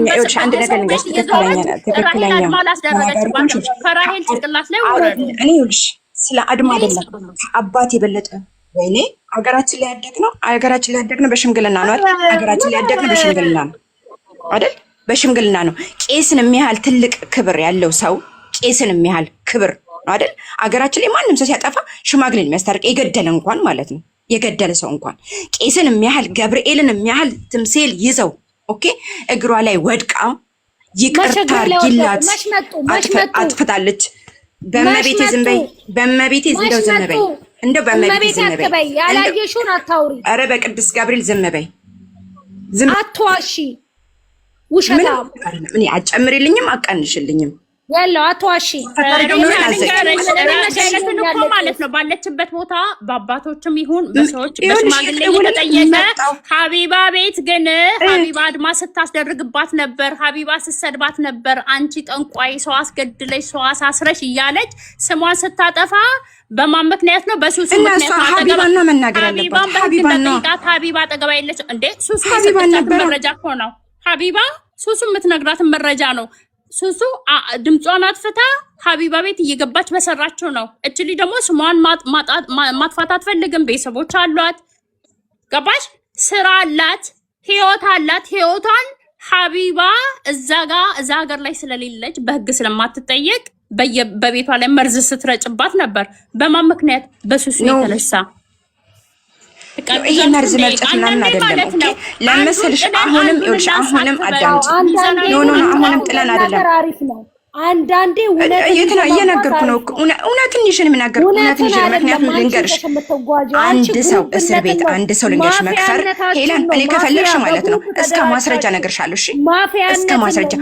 ከራሄል ጭንቅላት ላይ ውረዱ። እኔ ይኸውልሽ ስለ አድማ አይደለም አባት የበለጠ ወይኔ ሀገራችን ላይ ያደግነው በሽምግልና ነው አይደል? ሀገራችን ላይ ያደግነው በሽምግልና ነው አይደል? በሽምግልና ነው። ቄስን የሚያህል ትልቅ ክብር ያለው ሰው ቄስን የሚያህል ክብር አይደል? ሀገራችን ላይ ማንም ሰው ሲያጠፋ ሽማግሌን የሚያስታርቅ የገደለ እንኳን ማለት ነው የገደለ ሰው እንኳን ቄስን የሚያህል ገብርኤልን የሚያህል ትምሴል ይዘው ኦኬ እግሯ ላይ ወድቃ ይቅርታ አድርጊላት አጥፍታለች። በመቤቴ ዝም በይ፣ በመቤቴ እንደው ዝም በይ፣ እንደው በመቤቴ ዝም በይ። ያላየሽውን አታውሪ። ኧረ በቅዱስ ገብርኤል ዝም በይ፣ አትዋሺ። ውሸታ እኔ አጨምሪልኝም አቀንሽልኝም ያለው አትዋሺ። ረጃለትን እኮ ማለት ነው ባለችበት ቦታ በአባቶችም ይሁን በሰዎች በሽማግሌ እየተጠየቀ ሀቢባ ቤት ግን ሀቢባ አድማ ስታስደርግባት ነበር፣ ሀቢባ ስትሰድባት ነበር። አንቺ ጠንቋይ ሰው አስገድለሽ ሰው አሳስረሽ እያለች ስሟን ስታጠፋ በማን ምክንያት ነው? በሱሱ ምክንያት ነው። ሀቢባና መናገር አለባት። ሀቢባ አጠገባ የለች እንዴ? ሱሱ የሰጠቻትን መረጃ እኮ ነው። ሀቢባ ሱሱ የምትነግራትን መረጃ ነው። ሱሱ ድምጿን አጥፍታ ሀቢባ ቤት እየገባች በሰራቸው ነው። እችሊ ደግሞ ስሟን ማጥፋት አትፈልግም። ቤተሰቦች አሏት፣ ገባሽ? ስራ አላት፣ ህይወት አላት። ህይወቷን ሀቢባ እዛ ሀገር ላይ ስለሌለች በህግ ስለማትጠየቅ በቤቷ ላይ መርዝ ስትረጭባት ነበር። በማን ምክንያት? በሱሱ የተነሳ። ይሄ መርዝ መርጨት ምናምን አይደለም። ኦኬ ለምስልሽ አሁንም ይኸውልሽ፣ አሁንም አዳምጪ። ኖ አሁንም ጥለን አይደለም። አንዳንዴ እየነገርኩ ነው። እውነትን ይሽን የምናገር እውነትን ይሽን። ምክንያቱም ልንገርሽ፣ አንድ ሰው እስር ቤት አንድ ሰው ልንገርሽ መክፈር ሄለን፣ እኔ ከፈለግሽ ማለት ነው እስከ ማስረጃ ነገርሻለሁ። እሺ እስከ ማስረጃ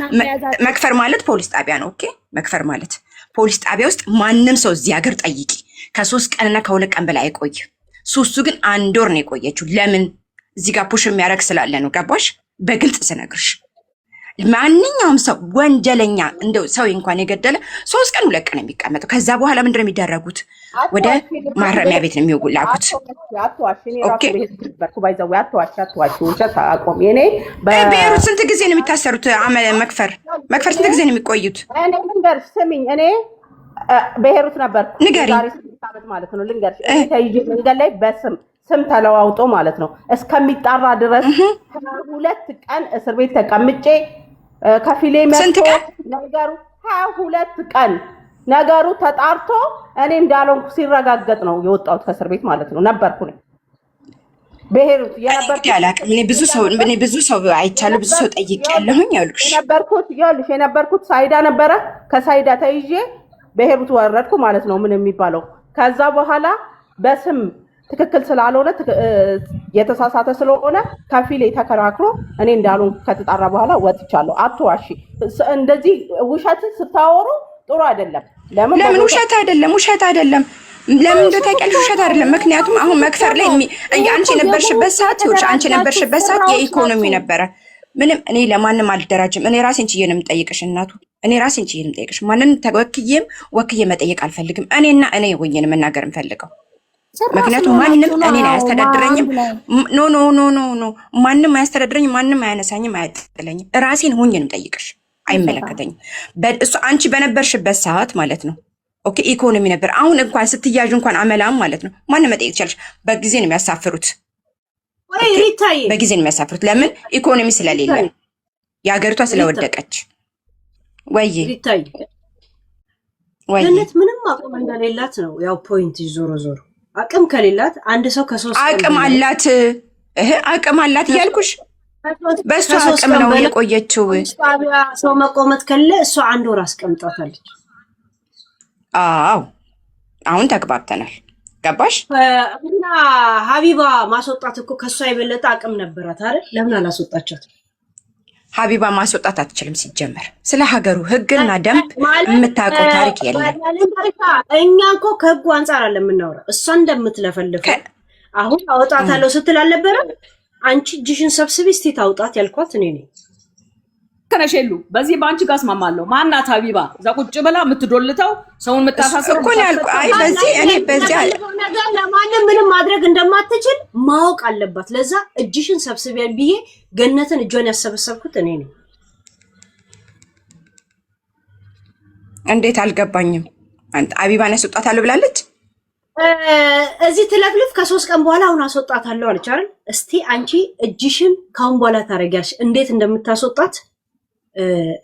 መክፈር ማለት ፖሊስ ጣቢያ ነው። ኦኬ መክፈር ማለት ፖሊስ ጣቢያ ውስጥ ማንም ሰው እዚህ ሀገር ጠይቂ ከ3 ቀንና ከ2 ቀን በላይ አይቆይ። ሱሱ ግን 1 ወር ነው የቆየችው። ለምን? እዚህ ጋር ፑሽ የሚያደርግ ስላለ ነው። ገባሽ? በግልጽ ስነግርሽ ማንኛውም ሰው ወንጀለኛ እንደው ሰው እንኳን የገደለ 3 ቀን 2 ቀን የሚቀመጠው። ከዛ በኋላ ምንድነው የሚደረጉት? ወደ ማረሚያ ቤት ነው የሚላኩት። ኦኬ በቤሩት ስንት ጊዜ ነው የሚታሰሩት? መክፈር ስንት ጊዜ ነው የሚቆዩት? ስሚኝ፣ እኔ በሄሩት ነበር ንገሪኝ ማለት ነው። ልንገርሽ ተይዤ መንገድ ላይ ስም ተለዋውጦ ማለት ነው እስከሚጣራ ድረስ 22 ቀን እስር ቤት ተቀምጬ ከፊሌ መጥቶ ነገሩ 22 ቀን ነገሩ ተጣርቶ እኔ እንዳልሆንኩ ሲረጋገጥ ነው የወጣሁት ከእስር ቤት ማለት ነው። ነበርኩ ነው በሄሩት ብዙ ሰው አይቻለሁ፣ ብዙ ሰው ጠይቄያለሁኝ። የነበርኩት ሳይዳ ነበረ። ከሳይዳ ተይዤ በሄሩት ወረድኩ ማለት ነው። ምን የሚባለው ከዛ በኋላ በስም ትክክል ስላልሆነ የተሳሳተ ስለሆነ ከፊሌ ተከራክሮ እኔ እንዳልሆንኩ ከተጣራ በኋላ ወጥቻለሁ። አትዋሺ። እንደዚህ ውሸትን ስታወሩ ጥሩ አይደለም። ለምን ውሸት አይደለም ለምን እንደታውቂያለሽ? ውሸት አይደለም። ምክንያቱም አሁን መክፈር ላይ አንቺ የነበርሽበት ሰዓት የኢኮኖሚ ነበረ። ምንም እኔ ለማንም አልደራጅም። እኔ ራሴን ችዬ ነው የምጠይቅሽ እናቱ። እኔ ራሴን ችዬ ነው የምጠይቅሽ። ማንንም ወክዬ መጠየቅ አልፈልግም። እኔና እኔ ሆኜ ነው መናገር የምፈልገው። ምክንያቱም ማንም እኔን አያስተዳድረኝም። ኖ ማንም አያስተዳድረኝም፣ ማንም አያነሳኝም፣ አያጥለኝም። ራሴን ሆኜ ነው የምጠይቅሽ። አይመለከተኝም። እሱ አንቺ በነበርሽበት ሰዓት ማለት ነው። ኦኬ ኢኮኖሚ ነበር። አሁን እንኳን ስትያዥ እንኳን አመላም ማለት ነው ማንም መጠየቅ ይችላል። በጊዜ ነው የሚያሳፍሩት። በጊዜ ነው የሚያሳፍሩት። ለምን? ኢኮኖሚ ስለሌለ የሀገሪቷ ስለወደቀች። ወይ ገነት ምንም አቅም እንደሌላት ነው ያው ፖይንት። ዞሮ አቅም ከሌላት አንድ ሰው ከ3 አቅም አላት አቅም አላት እያልኩሽ በእሷ አቅም ነው የቆየችው። ጣቢያ ሰው መቆመጥ ከለ እሷ 1 ወር አስቀምጣታለች። አዎ አሁን ተግባብተናል። ገባሽ? እና ሀቢባ ማስወጣት እኮ ከሷ የበለጠ አቅም ነበራት አይደል? ለምን አላስወጣቻት? ሀቢባ ማስወጣት አትችልም። ሲጀመር ስለ ሀገሩ ህግና ደንብ የምታውቀው ታሪክ የለም። እኛ እኮ ከህጉ አንጻር አለ የምናወራው። እሷ እንደምትለፈልፍ አሁን አወጣታለሁ ስትል አልነበረ? አንቺ እጅሽን ሰብስቢ እስቲ ታውጣት ያልኳት እኔ ነኝ። ከነሸሉ በዚህ ባንቺ ጋር እስማማለሁ። ማናት ሀቢባ እዛ ቁጭ ብላ የምትዶልተው ሰውን የምታሳስረው እኮ ነው ያልኩ። አይ በዚህ ነገር ለማንም ምንም ማድረግ እንደማትችል ማወቅ አለባት። ለዛ እጅሽን ሰብስቢያን ብዬ ገነትን እጇን ያሰበሰብኩት እኔ ነኝ። እንዴት አልገባኝም። አንተ ሀቢባን ያስወጣታለሁ ብላለች። እዚህ ትለፍልፍ ከ3 ቀን በኋላ አሁን አስወጣታለሁ አለች አይደል? እስቲ አንቺ እጅሽን ካሁን በኋላ ታረጋግሽ እንዴት እንደምታስወጣት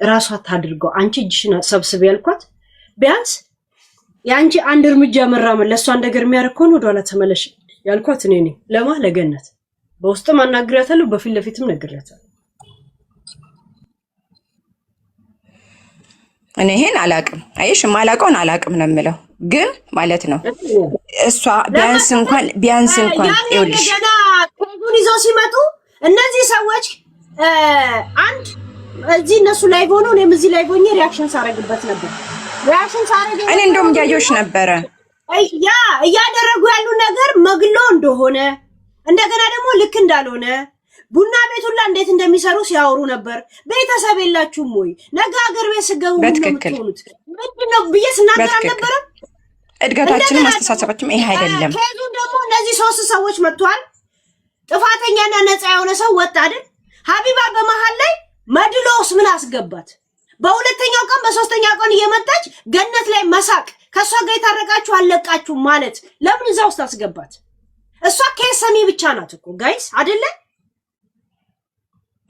ራሷ ታድርገው። አንቺ እጅሽን ሰብስብ ያልኳት ቢያንስ ያንቺ አንድ እርምጃ መራመድ ለሷ እንደገር የሚያርኮን ወደኋላ ተመለሽ ያልኳት እኔ ነኝ። ለገነት በውስጥም አናግሪያታለሁ፣ በፊት ለፊትም ነግሬያታለሁ። እኔ ይሄን አላቅም። አይሽ ማላቀውን አላቅም ነው የምለው። ግን ማለት ነው እሷ ቢያንስ እንኳን ይኸውልሽ ገና ከዙን ይዘው ሲመጡ እነዚህ ሰዎች አንድ እዚህ እነሱ ላይ ሆኖ እኔም እዚህ ላይ ሆኜ ሪአክሽን ሳረግበት ነበር። ሪአክሽን ሳረግ እኔ እንደውም እያየሁሽ ነበረ። ያ እያደረጉ ያሉ ነገር መግሎ እንደሆነ እንደገና ደግሞ ልክ እንዳልሆነ ቡና ቤቱላ እንዴት እንደሚሰሩ ሲያወሩ ነበር። ቤተሰብ የላችሁም ወይ? ነገ ሀገር ቤት ስገቡ ምንድነው ምንድነው ብዬ ስናገር አልነበረም? እድገታችንም አስተሳሰባችንም ይሄ አይደለም። ከዙ ደግሞ እነዚህ 3 ሰዎች መጥቷል። ጥፋተኛና ነፃ የሆነ ሰው ወጣ አይደል? ሀቢባ በመሃል ላይ መድሎስ ምን አስገባት? በሁለተኛው ቀን በሶስተኛው ቀን እየመጣች ገነት ላይ መሳቅ ከሷ ጋር የታረቃችሁ አለቃችሁ ማለት ለምን እዛ ውስጥ አስገባት? እሷ ኬስ ሰሚ ብቻ ናት እኮ ጋይስ አይደለ?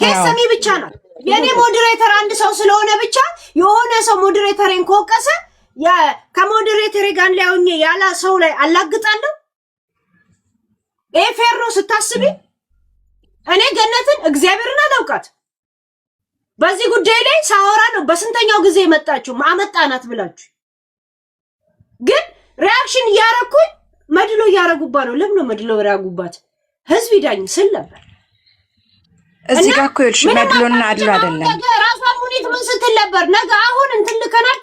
ኬስ ሰሚ ብቻ ናት። የኔ ሞዴሬተር አንድ ሰው ስለሆነ ብቻ የሆነ ሰው ሞዴሬተርን ከወቀሰ ያ ከሞዴሬተር ጋር ላይ ሆኜ ያላ ሰው ላይ አላግጣለሁ? ፌር ነው ስታስቢ? እኔ ገነትን እግዚአብሔርን አላውቃት። በዚህ ጉዳይ ላይ ሳወራ ነው በስንተኛው ጊዜ መጣችሁ አመጣናት ብላችሁ። ግን ሪአክሽን እያረኩኝ መድሎ እያረጉባት ነው። ለምን ነው መድሎ ያረጉባት? ህዝብ ይዳኝ ስል ነበር። እዚህ ጋር እኮ ይልሽ መድሎና አድሎ አይደለም። ራሷ ሙኒት ምን ስትል ነበር? ነገ አሁን እንትን ልከናል